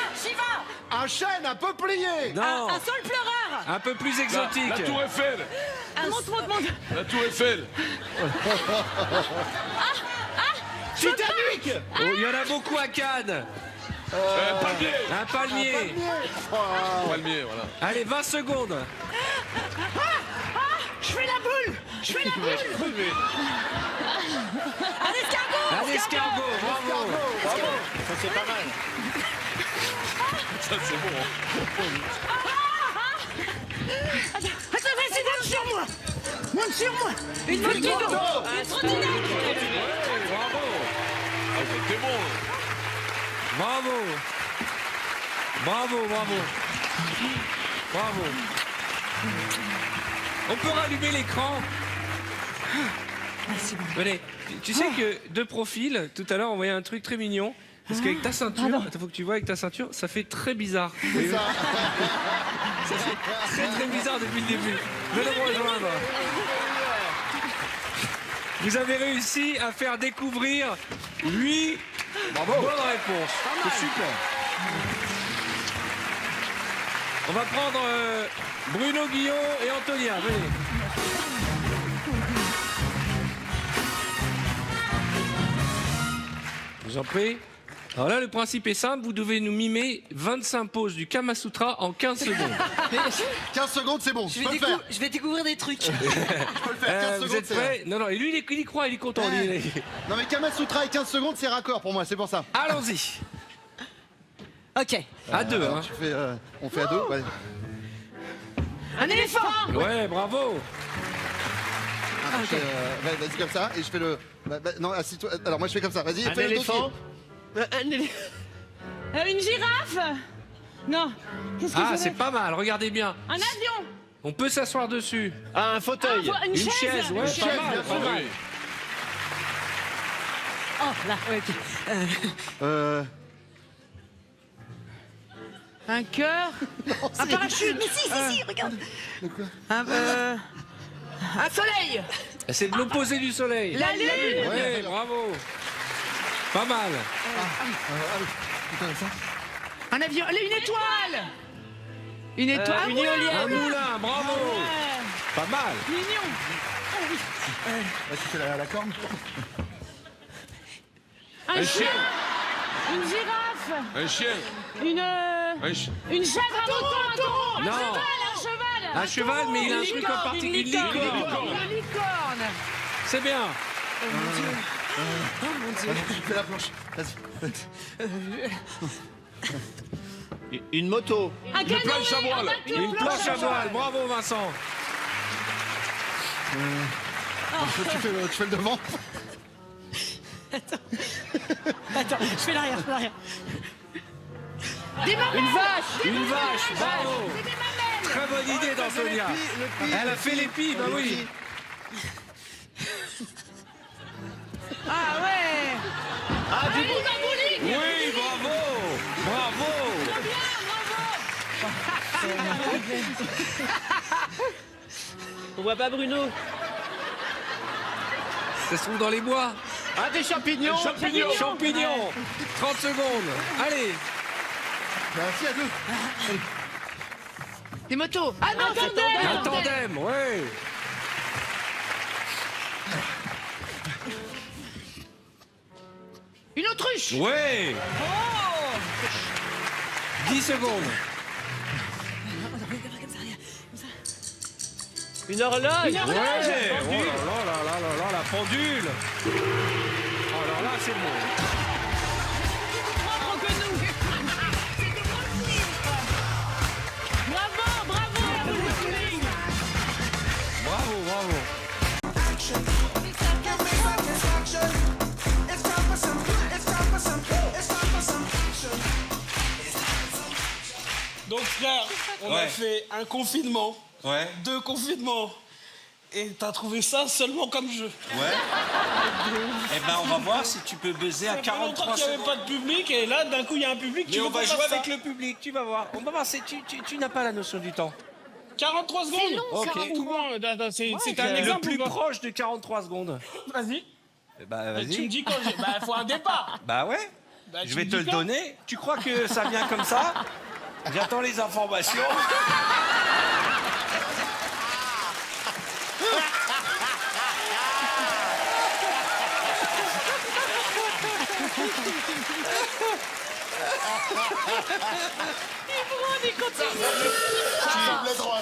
Un chêne, un peuplier. Non, Un sol pleureur. un peu plus exotique. La Tour Eiffel. Monte. La Tour Eiffel. Titanic. Oh, il y en a beaucoup à Cannes. Palmier. Un palmier. Palmier, voilà. Allez, 20 secondes. Je fais la boule. Un escargot. Un escargot, bravo. Ça c'est pas mal. Ça, c'est bon. Attends, vas-y, monte sur moi. Une moto. Une trottinette. Bravo. Ah, c'était bon. Bravo. Bravo. On peut rallumer l'écran. Venez. Tu sais que de profil, tout à l'heure, on voyait un truc très mignon. Parce qu'avec ta ceinture, il faut que tu vois avec ta ceinture, ça fait très bizarre. Ça fait très bizarre depuis le début. Venez me rejoindre. Vous avez réussi à faire découvrir lui. Bravo. Bonne réponse. C'est super. On va prendre Bruno Guillon et Antonia. Venez. J'en prie. Alors là, le principe est simple. Vous devez nous mimer 25 poses du Kama Sutra en 15 secondes. 15 secondes, c'est bon. Je peux le faire. Je vais découvrir des trucs. Je peux le faire. 15 vous secondes, êtes c'est prêts? Non, non. Et lui, il y croit, il est content. lui. Non mais Kama Sutra et 15 secondes, c'est raccord pour moi, c'est pour ça. Allons-y. Ok. À deux, hein. Tu fais, on fait à deux. Ouais. Un éléphant. Ouais, bravo. Je fais, vas-y comme ça et je fais le. Non, assis-toi. Alors moi je fais comme ça. Vas-y. Un fais éléphant. Une girafe. Non. Qu'est-ce que Ah, c'est pas mal. Regardez bien. Un avion. On peut s'asseoir dessus. Ah, un fauteuil. Une chaise. Ouais, chaise, pas mal, bien pas sûr. mal. Oh, là, ouais, ok. Un cœur. Un parachute. Mais si, regarde. Un soleil. C'est de l'opposé du soleil. La lune. Ouais, bravo. Pas mal. Un avion. Une étoile. Une étoile. Une éolienne. Un moulin, bravo. Ouais. Pas mal. Mignon. Tu fais la corne. Un chien. Une girafe. Un chien. Une chèvre, un mouton, un taureau. Non. Un cheval. Un cheval, mais il a un truc en particulier. Une licorne. Une licorne. C'est bien. Tu fais la planche. Vas-y. Une moto. Un Une planche à voile. Une planche à voile. Bravo, Vincent. Tu fais le devant. Attends, je fais l'arrière, Des mamelles. Une vache. Bravo. C'est des mamelles. Très bonne idée d'Antonia. Elle a fait les pis, bah oui. Ah ouais. Ah, du bowling. Oui, bravo. Bravo. On voit pas Bruno. Ça se trouve dans les bois. Ah, des champignons. Champignons. 30 secondes. Allez. Merci à deux. Des motos. Ah non, Un tandem, ouais. l'autruche. Ouais. 10 secondes. Une horloge. Ouais. Oh là là, la pendule. Oh là là, c'est bon. Propre que nous. Bravo, bravo, Bravo, bravo. Donc frère, on a fait un confinement, 2 confinements, et t'as trouvé ça seulement comme jeu. Ouais. Eh ben, on va voir si tu peux buzzer à 43 qu'il n'y avait pas de public, et là, d'un coup, il y a un public. Mais on va jouer avec le public, tu vas voir. On va voir, tu n'as pas la notion du temps. 43 secondes. C'est long, Ok. 43. C'est un exemple le plus ou pas proche de 43 secondes. Vas-y. Bah, vas-y. Tu me dis quand j'ai... Bah, faut un départ. Bah ouais. Bah, tu Je vais me te dis le quand donner. Tu crois que ça vient comme ça? J'attends les informations.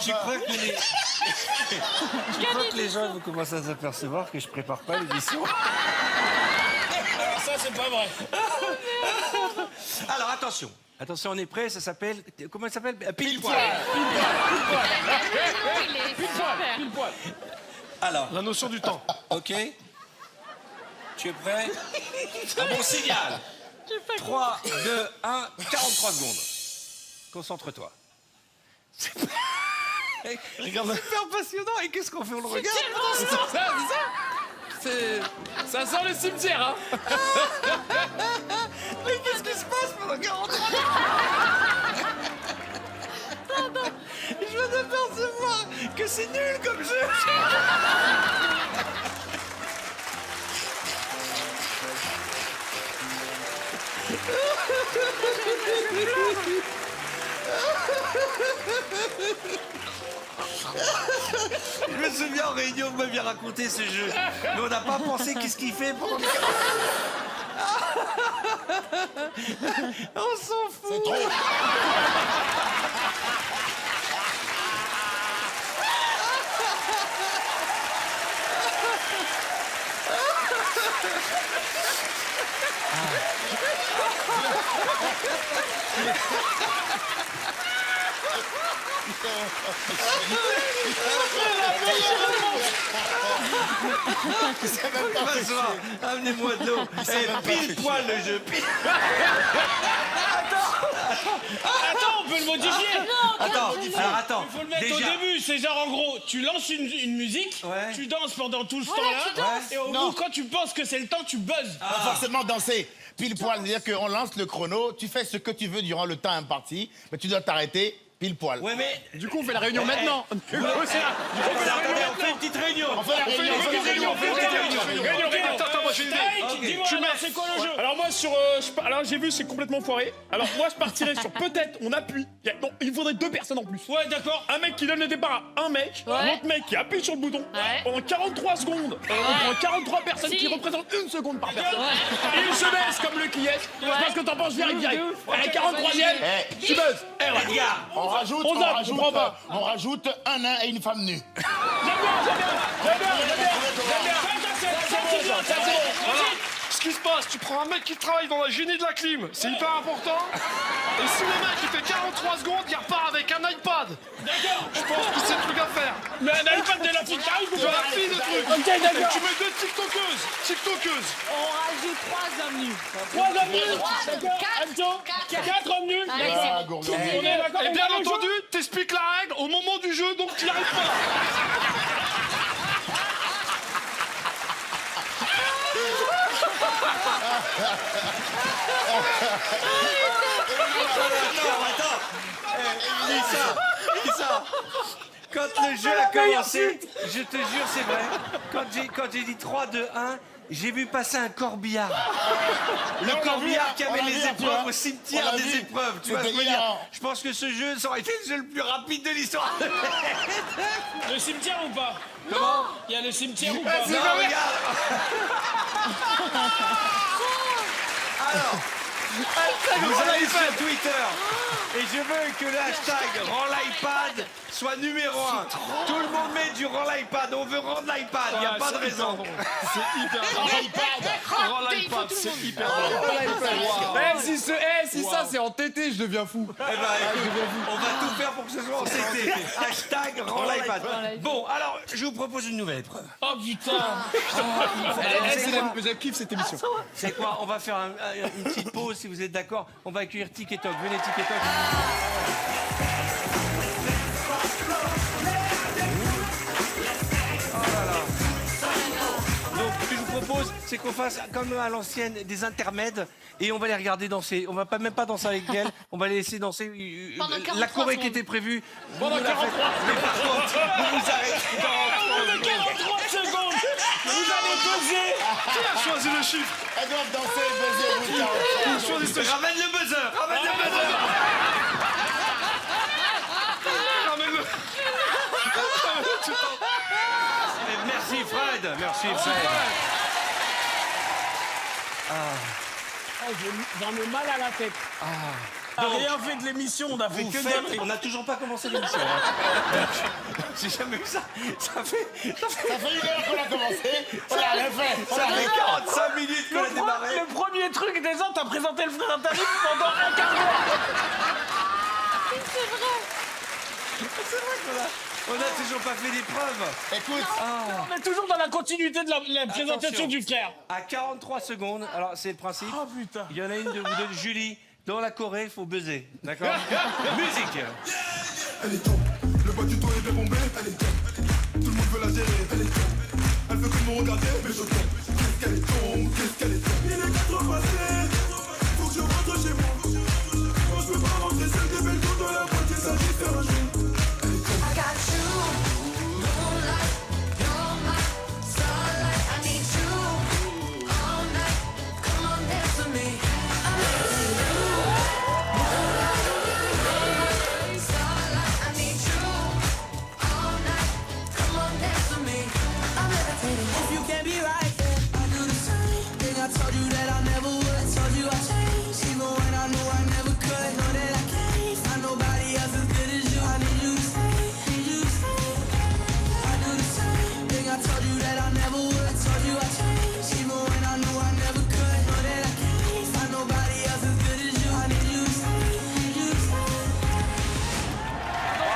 Tu crois que les gens vont commencer à s'apercevoir que je prépare pas l'émission? Alors ça, c'est pas vrai. Alors attention. Attention, on est prêt, ça s'appelle... Comment ça s'appelle? Pile poil. Pile poil. Alors, La notion du temps. ok. Tu es prêt? Un bon signal. 3, 2, 1, 43 secondes. Concentre-toi. Regarde, c'est super passionnant. Et qu'est-ce qu'on fait? On le regarde. Ça sent le cimetière, hein. Mais qu'est-ce qui se passe pendant 43 secondes? Je viens de percevoir que c'est nul comme jeu. Je me souviens en réunion, vous m'aviez raconté ce jeu. Mais on n'a pas pensé qu'est-ce qu'il fait pendant les... On s'en fout. C'est trop. Amenez-moi de l'eau. C'est pile poil le jeu. Attends, on peut le modifier. Attends. Il faut le mettre au début. C'est genre, en gros, tu lances une musique, tu danses pendant tout ce temps-là, et au bout, quand tu penses que c'est le temps, tu buzzes. Pas forcément danser. Pile poil, c'est-à-dire qu'on lance le chrono, tu fais ce que tu veux durant le temps imparti, mais tu dois t'arrêter pile poil. Ouais, mais Du coup, on fait la réunion maintenant. on fait une petite réunion. On fait la réunion. Attends, moi j'ai une idée. Dis-moi, alors, c'est quoi le jeu? Alors moi alors j'ai vu c'est complètement foiré. Alors moi je partirais sur peut-être on appuie. Non, il faudrait 2 personnes en plus. Ouais, d'accord. Un mec qui donne le départ à un mec, l'autre mec qui appuie sur le bouton pendant 43 secondes. On prend 43 personnes qui représentent 1 seconde par personne. Et ils se baissent comme le qui est. Je sais pas ce que t'en penses, Eric direct. 43e, tu buzzes. On rajoute un nain et une femme nue. Ce qui se passe, tu prends un mec qui travaille dans la génie de la clim, c'est hyper important. Et si le mec il fait 43 secondes, il repart avec un iPad. D'accord. Je pense que c'est le truc à faire. Mais un iPad de la fille qui arrive ou De pas? la fille de truc. Ok, d'accord. Et tu mets 2 tiktokeuses. On rajoute 3 hommes nus. 3 hommes nus. D'accord. 4 hommes nus. D'accord. On est d'accord. Et bien entendu, t'expliques la règle au moment du jeu, donc tu n'y arrives pas. Lisa, quand le jeu a commencé, je te jure, c'est vrai, quand j'ai dit 3, 2, 1, j'ai vu passer un corbillard. Le corbillard qui amène les épreuves au cimetière des épreuves. Tu vois ce que je veux dire? Je pense que ce jeu, ça aurait été le jeu le plus rapide de l'histoire. Le cimetière ou pas? Comment? Il y a le cimetière ou pas? Non, regarde. Alors, vous allez sur Twitter et je veux que le hashtag rend l'iPad soit numéro 1. Tout le monde met du rend l'iPad. On veut rendre l'iPad. Il n'y a pas de raison. C'est hyper bon. Rends l'iPad, c'est hyper bon. Si ça c'est en TT, je deviens fou. Eh ben, écoute, on va tout faire pour que ce soit en TT. Hashtag rend l'iPad. Bon, alors, je vous propose une nouvelle épreuve. Oh putain. Je kiffe cette émission. C'est quoi? On va faire une petite pause si vous êtes d'accord. On va accueillir Tic et Toc. Venez, Tic et Toc. Donc, ce que je vous propose, c'est qu'on fasse comme à l'ancienne des intermèdes et on va les regarder danser. On va même pas danser avec elles, on va les laisser danser. La choré qui était prévue. Pendant 43 Mais par contre, vous vous arrêtez. Pendant 43 secondes, vous allez buzzer. Qui a choisi le chiffre? Elles doivent danser et buzzer. Vous choisissez ce chiffre. Ramène le buzzer. Ramène le buzzer. Ramène-le. Merci Fred. Merci Fred. J'en ai mal à la tête. On n'a rien fait de l'émission, on a fait que de... On n'a toujours pas commencé l'émission. Hein. J'ai jamais vu ça. Ça fait 1 heure qu'on a commencé. On a rien fait. Ça fait 45 minutes qu'on a démarré. Le premier truc, déjà, t'as présenté le frère Talib pendant un quart d'heure. C'est vrai qu'on a toujours pas fait d'épreuve. Écoute, On est toujours dans la continuité de la présentation du frère. À 43 secondes, alors c'est le principe. Oh putain. Il y en a une de vous deux, Julie. Dans la Corée, il faut buzzer. D'accord? Musique. Elle est top, le bas du dos est bien bombé, elle est top. Tout le monde veut la gérer, elle est top. Elle veut que me regarder, mais je tombe. Qu'est-ce qu'elle est tombe, qu'est-ce qu'elle est tombe. Il est 4 passés, faut que je rentre chez moi. Moi je peux pas rentrer, c'est des belles tours dans la boîte, il s'agit de faire un jeu. Elle est top. I got you, moonlight, you're my starlight. I need you all night, come on dance with me. If you can't be right, I do the same thing. I told you that I never would. Told you I changed, even when I knew I never could. Know that I can't find nobody else as good as you. I need you to stay, need you to stay. I do the same thing. I told you that I never would. Told you I changed, even when I knew I never could. Know that I can't find nobody else as good as you. I need you to stay, need you to stay.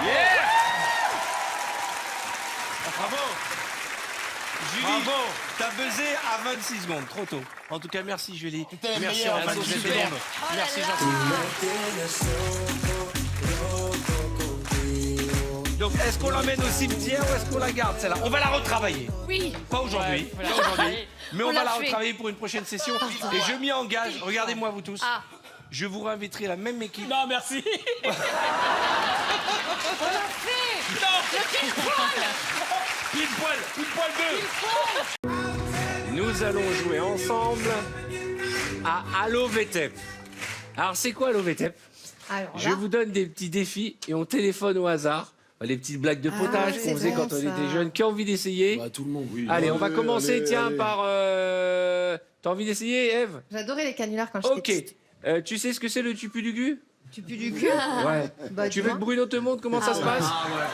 Yeah! Bravo! Julie, Bravo. t'as buzzé à 26 secondes, trop tôt. En tout cas, merci Julie. la Merci meilleure, Antoine, merci, c'était super. bon. Merci Jean-Philippe. Donc, est-ce qu'on l'emmène au cimetière ou est-ce qu'on la garde celle-là? On va la retravailler. Oui. Pas aujourd'hui, Ouais, pas aujourd'hui. Mais on On va l'a la fait. retravailler pour une prochaine session. Et je m'y engage, regardez-moi vous tous. Ah. Je vous réinviterai la même équipe. Non, merci. On l'a fait. Le pile poil. Pile poil 2. Nous allons jouer ensemble à Allo VTEP. Alors, c'est quoi Allo VTEP? Alors Je vous donne des petits défis et on téléphone au hasard. Les petites blagues de potage qu'on faisait quand on était jeune. Qui a envie d'essayer? Tout le monde, oui. Allez, on va commencer, tiens, par... T'as envie d'essayer, Eve? J'adorais les canulars quand j'étais petite. Ok. Tu sais ce que c'est le tupu-du-gu? Tu pues du cul? Ouais. Bah, Tu veux que Bruno te montre comment ça se passe?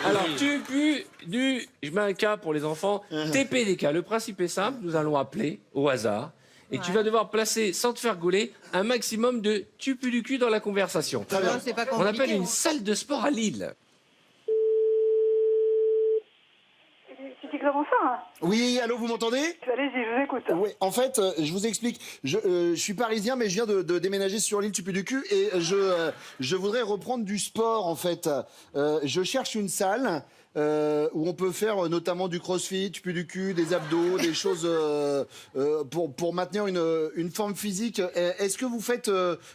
Alors, tupu du... Je mets un K pour les enfants. TPDK. Le principe est simple. Nous allons appeler au hasard. Et tu vas devoir placer, sans te faire gauler, un maximum de tupu du cul dans la conversation. Non, c'est pas On compliqué, appelle une hein. salle de sport à Lille. Tu bonsoir. Oui, allô, vous m'entendez? Allez-y, je vous écoute. Oui, en fait, je vous explique. Je suis parisien, mais je viens de déménager sur l'île Tupu-du-Cul et je voudrais reprendre du sport, en fait. Je cherche une salle où on peut faire notamment du crossfit, Tupu-du-Cul, des abdos, des choses pour maintenir une forme physique. Est-ce que vous faites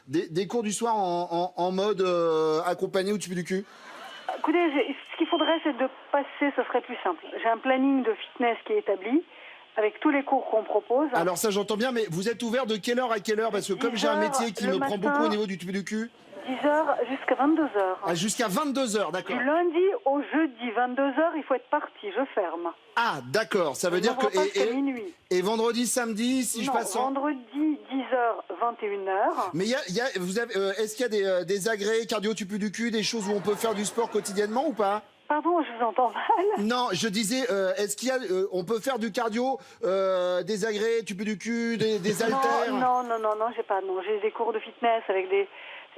des cours du soir en mode accompagné ou Tupu-du-Cul? Écoutez, ce qu'il faudrait, c'est de passer, ce serait plus simple. J'ai un planning de fitness qui est établi, avec tous les cours qu'on propose. Alors ça, j'entends bien, mais vous êtes ouvert de quelle heure à quelle heure? Parce que comme j'ai un métier qui me prend beaucoup au niveau du Tupu-du-Cul. 10h jusqu'à 22h. Ah, jusqu'à 22h, d'accord. Du lundi au jeudi, 22h, il faut être parti, je ferme. Ah, d'accord, ça veut dire que... jusqu'à minuit. Et vendredi, samedi, si je Non, passe en... vendredi, 10h 10h, 21h. Mais est-ce qu'il y a des agrès cardio tupu du cul, des choses où on peut faire du sport quotidiennement ou pas? Pardon, je vous entends mal. Non, je disais, est-ce qu'il y a, on peut faire du cardio, des agrès, tupu du cul, des haltères? Non, j'ai pas, non. J'ai des cours de fitness avec des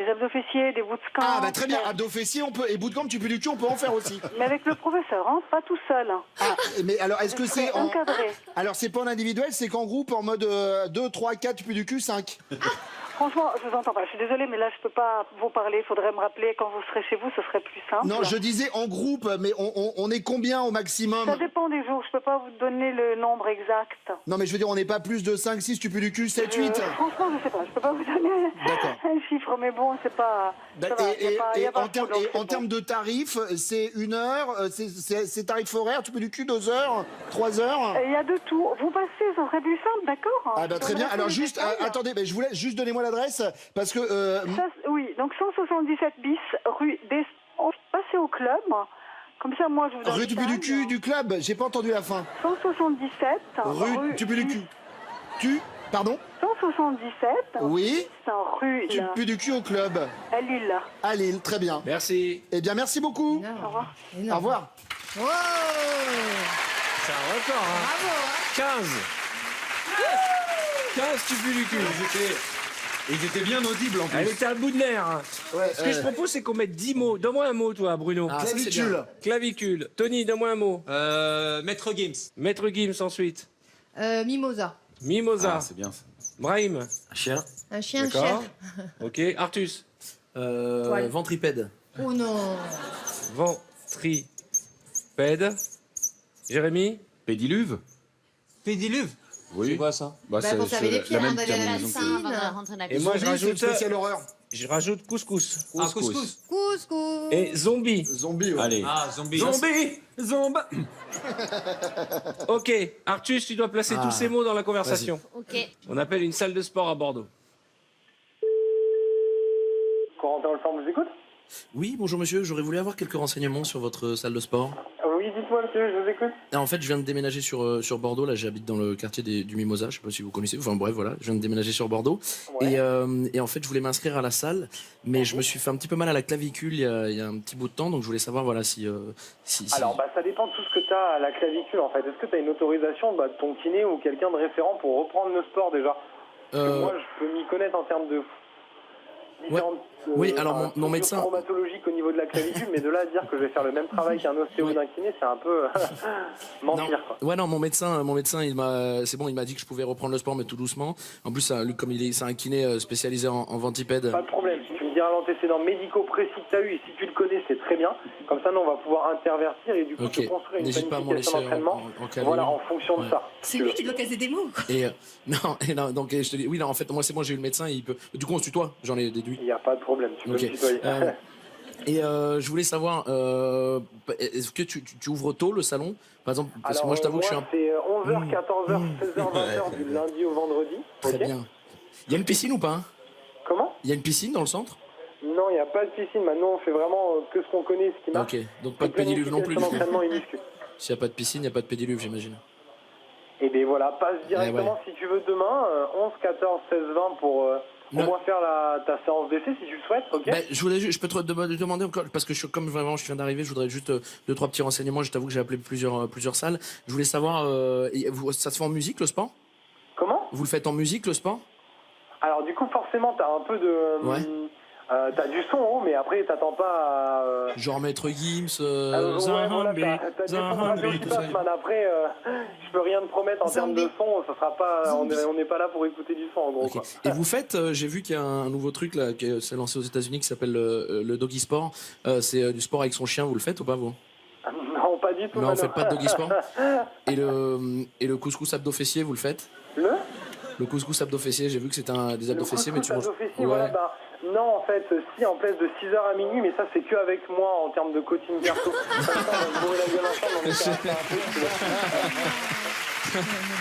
abdos fessiers, des bootcamps. Ah bah très bien, abdos fessiers, on peut, et bootcamp, tupu du cul, on peut en faire aussi. Mais avec le professeur, hein, pas tout seul. Ah, mais alors, est-ce que c'est encadré? Alors, c'est pas en individuel, c'est qu'en groupe, en mode 2, 3, 4, tupu du cul, 5. Franchement, je vous entends pas. Je suis désolée, mais là, je peux pas vous parler. Il faudrait me rappeler quand vous serez chez vous, ce serait plus simple. Non, je disais en groupe, mais on est combien au maximum? Ça dépend des jours. Je peux pas vous donner le nombre exact. Non, mais je veux dire, on n'est pas plus de 5, 6, tupu du cul, 7, 8. Franchement, je sais pas. Je peux pas vous donner un chiffre, mais bon, c'est pas. Et en termes de tarifs, c'est 1 heure, c'est tarif horaire, tupu du cul, 2 heures, 3 heures? Il y a de tout. Vous passez, ça serait plus simple, d'accord? Ah bah très bien. Alors juste, attendez, mais je voulais juste donnez-moi l'adresse parce que. Oui, donc 177 bis rue des. Passez au club. Comme ça, moi, je vous donne. Rue du cul du club. J'ai pas entendu la fin. 177. Rue du cul. Pardon? 177. Oui. C'est en rue. Du du cul au club. À Lille. À Lille, très bien. Merci. Eh bien, merci beaucoup. Au revoir. Au revoir. Wow. C'est un record, hein. 15 tu pues du cul. Ils étaient bien audibles en plus. Elle était à bout de nerfs. Hein. Ouais, Ce que je propose, c'est qu'on mette 10 mots. Donne-moi un mot, toi, Bruno. Ah, clavicule. Clavicule. Tony, donne-moi un mot. Maître Gims. Maître Gims, ensuite. Mimosa. Mimosa. C'est bien ça. Brahim. Un chien. Un chien D'accord. cher. Ok. Artus. Ventripède. Oh non. Ventripède. Jérémy. Pédiluve. Pédiluve. C'est quoi ça? Pour se laver les pieds avant d'aller à la piscine. Et moi, je rajoute couscous. Couscous. Et zombie. Zombie, ouais. Allez. Ah, zombie. Zombie. Ok, Artus, tu dois placer tous ces mots dans la conversation. Ok. On appelle une salle de sport à Bordeaux. Corentin Olforme, vous écoute? Oui, bonjour monsieur, j'aurais voulu avoir quelques renseignements sur votre salle de sport. Oui, dites-moi monsieur, je vous écoute. En fait, je viens de déménager sur Bordeaux, là j'habite dans le quartier du Mimosa, je sais pas si vous connaissez, enfin bref, voilà, je viens de déménager sur Bordeaux. Ouais. Et en fait, je voulais m'inscrire à la salle, mais je me suis fait un petit peu mal à la clavicule il y a un petit bout de temps, donc je voulais savoir voilà si... Alors, ça dépend de tout ce que tu as à la clavicule en fait. Est-ce que tu as une autorisation de ton kiné ou quelqu'un de référent pour reprendre le sport déjà? Parce que moi, je peux m'y connaître en termes de... Oui, alors mon médecin... traumatologique au niveau de la clavicule, mais de là à dire que je vais faire le même travail qu'un ostéo ou d'un kiné, c'est un peu mentir, quoi. Ouais, non, mon médecin, il m'a dit que je pouvais reprendre le sport, mais tout doucement. En plus, lui, comme c'est un kiné spécialisé en ventripède. Pas de problème. Si tu me diras l'antécédent médico précis que tu as eu, et si tu le connais, c'est très bien. Comme ça, nous, on va pouvoir intervertir et du coup, te construire une planification d'entraînement. Voilà, en fonction de ça. C'est lui qui doit caser des mots. Et donc je te dis, oui, non, en fait, moi, c'est bon, j'ai eu le médecin, il peut. Du coup, on se tutoie, j'en ai déduit. Il n'y a pas de problème, tu peux me tutoyer. Et je voulais savoir, est-ce que tu ouvres tôt le salon? Par exemple, parce que moi je t'avoue que je suis un... c'est 11h, 14h, 16h, 20h du lundi au vendredi. Très bien. Il y a une piscine ou pas? Comment? Il y a une piscine dans le centre? Non, il n'y a pas de piscine. Maintenant, on fait vraiment que ce qu'on connaît, ce qui marche. Ok, donc pas de pédiluve non plus. Entraînement et muscu. S'il n'y a pas de piscine, il n'y a pas de pédiluve, j'imagine. Et bien voilà, passe directement si tu veux demain, 11, 14, 16, 20 pour... Au moins faire ta séance d'essai si tu le souhaites, ok? Je peux te demander encore, parce que je viens d'arriver, je voudrais juste 2-3 petits renseignements. Je t'avoue que j'ai appelé plusieurs salles. Je voulais savoir, ça se fait en musique le sport? Comment? Vous le faites en musique le sport? Alors du coup forcément t'as un peu de... Ouais. T'as du son en haut, mais après t'attends pas à... Genre Maître Gims, t'as du son radio qui passe, man. Après, je peux rien te promettre en termes de son, ça sera pas... On n'est pas là pour écouter du son, en gros. Quoi. Et vous faites, j'ai vu qu'il y a un nouveau truc là, qui s'est lancé aux États-Unis qui s'appelle le Doggy Sport. C'est du sport avec son chien, vous le faites ou pas, vous? Non, pas du tout. Non, vous faites pas de Doggy Sport. Et le couscous abdos fessier, vous le faites? Le couscous abdos fessier, j'ai vu que c'était des abdos fessiers, mais tu manges... Ouais. Non, en fait, si, en place de 6h à minuit, mais ça, c'est que avec moi en termes de coaching perso.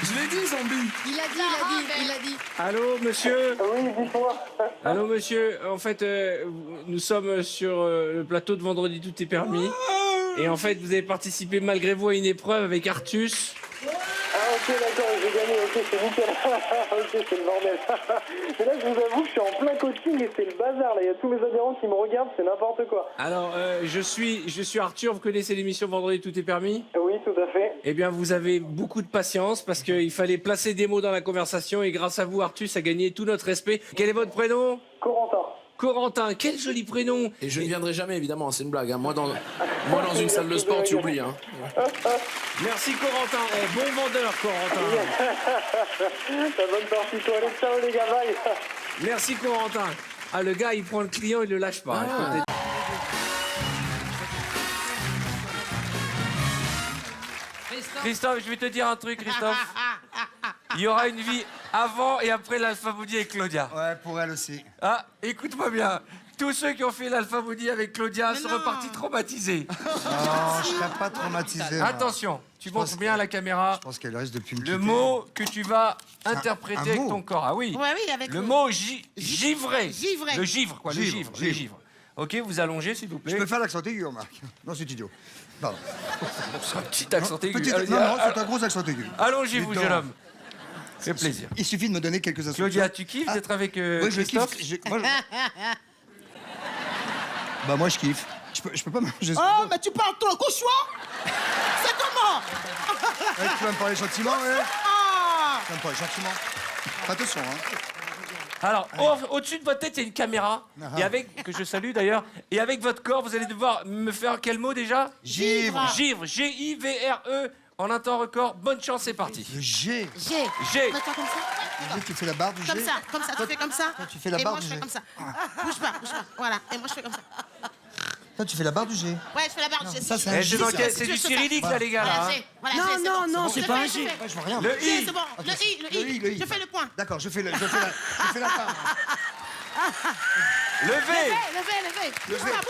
Je l'ai dit, Zombie. Il a dit. Allô, monsieur? Oui, dis-moi. Allô, monsieur. En fait, nous sommes sur le plateau de Vendredi Tout est permis. Et en fait, vous avez participé malgré vous à une épreuve avec Artus. Ah, Ok, d'accord, j'ai gagné, ok, c'est nickel. Ok, c'est le bordel. Mais là, je vous avoue que je suis en plein coaching et c'est le bazar, là. Il y a tous mes adhérents qui me regardent, c'est n'importe quoi. Alors, je suis Arthur, vous connaissez l'émission Vendredi Tout est permis? Oui, tout à fait. Eh bien, vous avez beaucoup de patience parce qu'il fallait placer des mots dans la conversation et grâce à vous, Arthur, ça a gagné tout notre respect. Quel est votre prénom? Corentin. Corentin, quel joli prénom! Et je ne viendrai jamais, évidemment, c'est une blague. Hein. Moi, dans une salle de sport, tu oublies. Hein. Merci, Corentin. Eh, bon vendeur, Corentin. La bonne partie, toi. Allez, ciao, les gars, bye. Merci, Corentin. Ah, le gars, il prend le client, il le lâche pas. Écoutez. Christophe, je vais te dire un truc, Christophe. Il y aura une vie avant et après l'alphabodie avec Claudia. Ouais, pour elle aussi. Ah, écoute-moi bien. Tous ceux qui ont fait l'alphabodie avec Claudia sont repartis traumatisés. Non, je serais pas traumatisé. moi. Attention, tu montres bien à la caméra. Je pense qu'elle risque de plus me Le quitter. mot que tu vas interpréter avec ton corps. Ah oui. Ouais, oui, avec le mot givré. Givré. Le givre, quoi. Le Givre, givre. Le givre. Ok, vous allongez, s'il vous plaît. Je peux faire l'accent aigu, Marc. Non, c'est idiot. Pardon. C'est un petit accent aigu. Petit... Allez-y, Non, c'est un gros accent aigu. Allongez-vous, Dis jeune donc. homme. C'est plaisir. Il suffit de me donner quelques instructions. Claudia, tu kiffes d'être avec oui, je Christophe? kiffe. Bah moi je kiffe. Je peux pas manger ça. Oh, mais tu parles trop couchoir. C'est comment? Tu vas me parler gentiment, ouais. Ah. Tu vas me parler gentiment. Fais attention, hein. Alors, au-dessus de votre tête, il y a une caméra. Et avec, que je salue d'ailleurs. Et avec votre corps, vous allez devoir me faire quel mot déjà? Givre. Givre. G-I-V-R-E. En un temps record. Bonne chance, c'est parti. Le G. G. G. Mets-toi comme ça. Tu fais la barre du G. Comme ça, tu fais comme ça. Toi, tu fais la et barre moi, du je fais G. comme ça. Bouge pas. Voilà. Et moi, je fais comme ça. Toi, tu fais la barre du G. Ouais, je fais la barre du G. Ça, c'est Eh, un c'est G. dans ça. quel- c'est du cyrillique, là, les gars. Là, Voilà, hein. G. Voilà, Non, G, c'est non, bon. non, c'est Je pas fais, un je G. fais. Ouais, je vois rien. Le G, I. c'est bon. Le I, le I. Je fais le point. D'accord, je fais la barre. Le V. Levez. Bouge pas.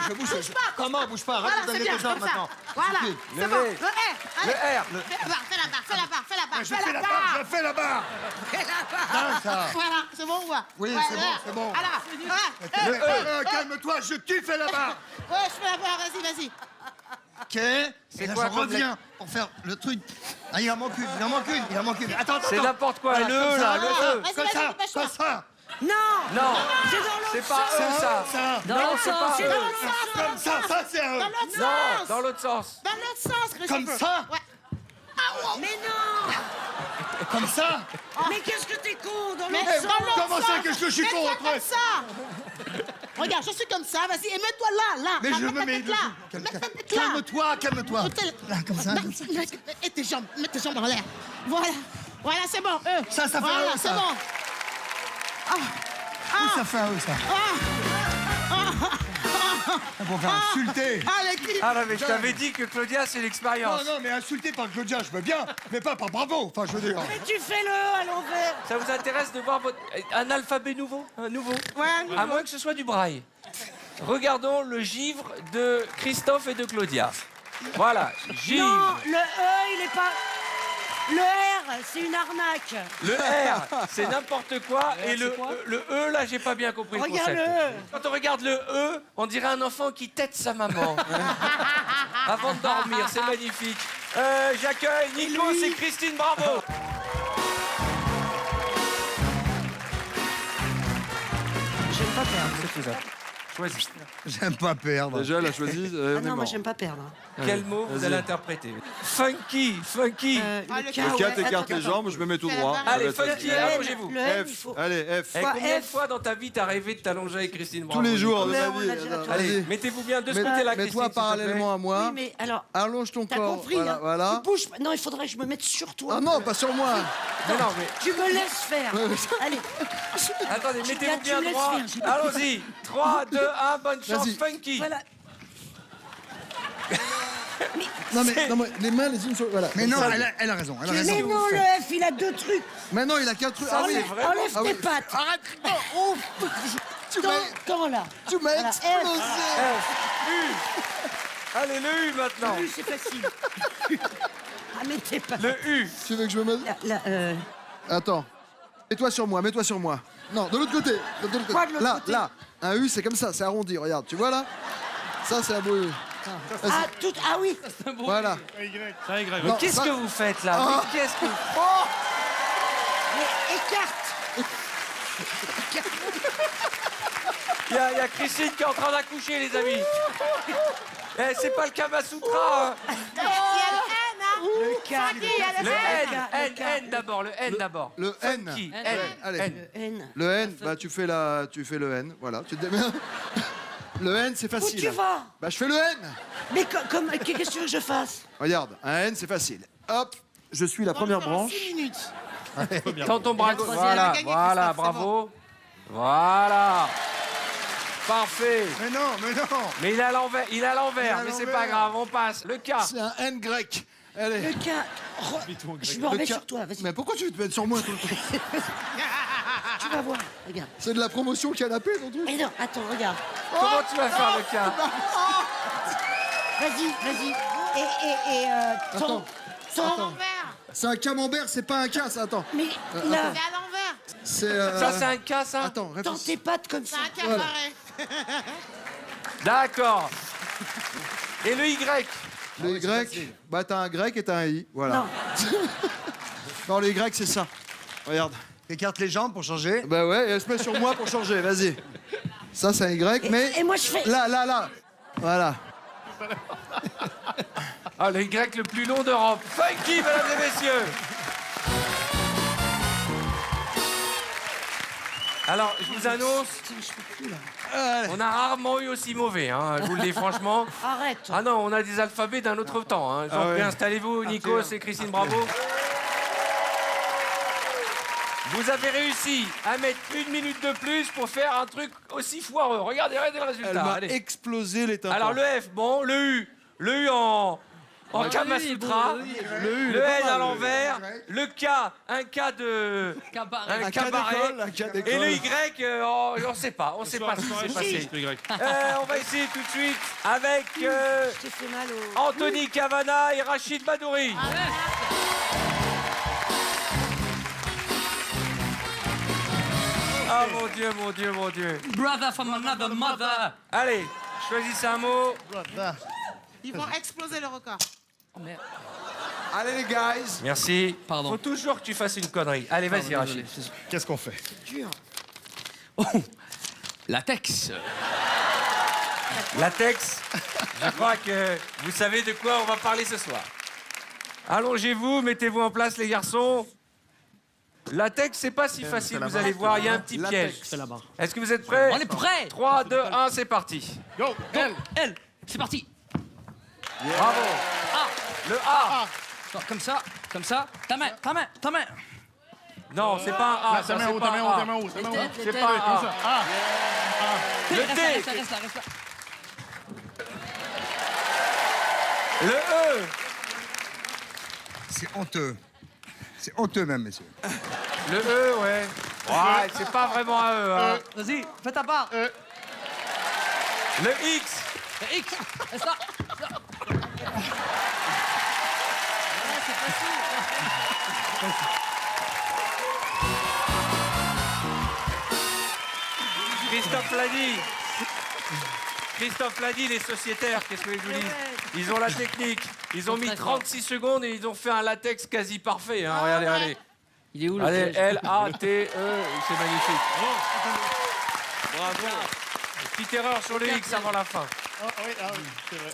Je bouge pas. Comment bouge pas? Arrête de Voilà, donner c'est des bien, ordres comme ça. maintenant. Voilà, Suffit. c'est Le bon. V. Le R. Le Allez. R. Fais la barre. Je fais la barre. Je fais la barre. Dingue, ça. Voilà, c'est bon ou pas? Oui, Ouais, c'est bon, c'est bon. Voilà. Calme-toi, je kiffe la barre. Ouais, je fais la barre, vas-y. Ok. Et là, quoi je comme reviens pour faire le truc. Ah, il en manque une. Attends. C'est n'importe quoi. Voilà, Le E, comme là. ça. Le E. Vas-y, Comme ça. dépêche-toi. Comme ça. Non. Non. C'est dans l'autre C'est pas sens. E, ça. Dans Non, l'autre c'est sens. pas C'est E. dans l'autre sens. Comme ça. Ça, c'est un. Dans l'autre Non, sens. dans l'autre sens. Dans l'autre sens, Christophe. Comme ça. Ouais. Mais non. Comme ça. Mais qu'est-ce que t'es con dans Mais l'autre dans sens. l'autre Comment sens. ça que je suis con, Mets-toi entre comme ça. Regarde, je suis comme ça, vas-y, et mets-toi là. Mais Là, je mets me ta mets tête là. Mets ta tête là. Calme-toi. Là, comme ça. Et tes jambes, mets tes jambes en l'air. Voilà, c'est bon. Ça fait voilà, un, c'est ça. bon. Oui, ça fait un ça. Pour faire insulter. Ah non, mais je t'avais dit que Claudia, c'est l'expérience. Non, mais insulter par Claudia, je veux bien, mais pas par bravo. Enfin, je veux dire. Mais tu fais le à l'envers. Ça vous intéresse de voir un alphabet nouveau? Un nouveau? Ouais, À moins que ce soit du braille. Regardons le givre de Christophe et de Claudia. Voilà, givre. Non, le E, il est pas. Le R, c'est une arnaque. Le R, c'est n'importe quoi. Et le E, là, j'ai pas bien compris le Regarde concept. le E. Quand on regarde le E, on dirait un enfant qui tète sa maman. Avant de dormir, c'est magnifique. J'accueille Nikos et Christine, bravo. J'aime pas perdre. C'est faisable. Choisis. J'aime pas perdre. Déjà, elle a choisi. Ah non, moi j'aime pas perdre. Quel mot vous allez interpréter? Funky. Le K, Le 4 écarte les jambes, je me mets tout droit. Allez, Ça va être funky, facile. allongez-vous. le N, il F. faut. Allez, F. Eh, combien de F. fois dans ta vie t'as rêvé de t'allonger avec Christine Tous Bravo, les jours de Nicolas? ma on vie. l'a déjà Attends. Allez, mettez-vous bien de ce côté-là, Christine. Mets-toi s'il te plaît. parallèlement à moi. Oui, mais alors. Allonge ton T'as corps. compris, Voilà, hein. voilà. Tu bouges pas. Non, il faudrait que je me mette sur toi. Ah non, pas sur moi. Mais non, mais Tu me laisses faire. Allez. attendez, mettez-vous Tu bien me laisses droit. faire, j'ai pas Allons-y. 3, 2, 1, bonne chance, Vas-y. funky. Voilà. Non mais les mains les unes sur. Voilà. Mais comme non, ça. elle a raison. Elle a Mais raison. non, le F, il a deux trucs. Mais non, il a qu'un truc. Ah oui. Enlève, enlève Ah tes oui. pattes. Arrête. Oh, Tu m'as quand là. tu m'as Voilà, explosé. Allez, le U maintenant. U, c'est facile. Ah, mais t'es pas. Le U. Tu veux que je me mette Attends. Mets-toi sur moi, mets-toi sur moi. Non, de l'autre côté. De l'autre côté. Quoi, de l'autre Là, côté là. Un U, c'est comme ça, c'est arrondi. Regarde, tu vois là? Ça, c'est un beau U. Ah, tout. Ah oui. Voilà. C'est un Y. Non, Qu'est-ce ça- que vous faites là? Oh. Mais qu'est-ce que... Oh. Mais écarte. Il y a Christine qui est en train d'accoucher, les amis. Eh, c'est pas le Kama Sutra. Hein. Le K. Le N d'abord, le N d'abord. Le N. Funky, Ouais, N. allez. N. Le N, bah tu fais le N, voilà. Tu te démerdes. Le N, c'est facile. Où tu vas? Bah je fais le N. Mais qu'est-ce que tu veux que je fasse? Regarde, un N, c'est facile. Hop, je suis la première branche. 6 minutes. Tends ton bras. Voilà, voilà, bravo. Voilà. Parfait. Mais non, mais non. Mais il est à l'envers, mais c'est pas l'envers. grave, on passe. Le K. C'est un N grec. Allez. Le K. Je me remets sur toi, vas-y. Mais pourquoi tu veux te mettre sur moi tout le temps? Tu vas voir, regarde. C'est de la promotion canapé, ton truc? Mais non, attends, regarde. Comment tu vas faire le K? Vas-y. Et ton. C'est un camembert, c'est pas un K, ça, attends. Mais attends. là. à l'envers. C'est. Ça, c'est un K, ça? Attends, Dans réfléchis. tes pattes comme ça. C'est un Voilà. cabaret. D'accord. Et le Y? Le Y, bah t'as un grec et t'as un I, voilà. Non. Non, le Y, c'est ça. Regarde. Écarte les jambes pour changer. Bah ouais, et elle se met sur moi pour changer, vas-y. Ça, c'est un Y, mais. Et moi, je fais. Là. Voilà. Ah, le Y le plus long d'Europe. Funky, mesdames et messieurs. Alors, je vous annonce, on a rarement eu aussi mauvais, hein, je vous le dis franchement. Arrête. Ah non, on a des alphabets d'un autre temps. Hein. Ah ouais. Installez-vous, Nikos et Christine, bravo. Vous avez réussi à mettre 1 minute de plus pour faire un truc aussi foireux. Regardez le Elle résultat. m'a Allez. explosé les tympans. Alors le F, bon, le U en Kama Sutra, Le U, il le est pas N mal, à l'envers, le K, un K de... Cabaret. Un K d'école, un K d'école. Et le Y, on sait pas ce qui s'est passé. On va essayer tout de suite avec Je t'ai fait mal au. Anthony Cavana et Rachid Badouri. Ah mon Dieu. Brother from another mother. Allez, choisissez un mot. Ils vont exploser le record. Allez, les guys. Merci. Pardon. Faut toujours que tu fasses une connerie. Allez, vas-y, Rachid. Qu'est-ce qu'on fait? Oh, latex. Latex, je crois que vous savez de quoi on va parler ce soir. Allongez-vous, mettez-vous en place les garçons. Latex, c'est pas si facile, vous allez voir, il y a un petit piège. Est-ce que vous êtes prêts? On est prêts. 3, 2, 1, c'est parti. Go. L. C'est parti. Bravo. A. Le A. Non, comme ça. Ta main. Non, c'est pas un A. Ta main où, ta main où? C'est pas un A. Le T. Reste là. Le E. C'est honteux. C'est honteux même, messieurs. Le E, ouais. Ouais, c'est pas vraiment un E. Hein. Vas-y, fais ta part. Le X. Le X. Reste là. Christophe l'a dit, les sociétaires, qu'est-ce que je vous dis? Ils ont la technique. Ils ont mis 36 secondes et ils ont fait un latex quasi parfait. Hein. Regardez. Il est où le Allez, piège? L-A-T-E, c'est magnifique. Bravo. Petite erreur sur le X avant la fin. Ah oui, c'est vrai.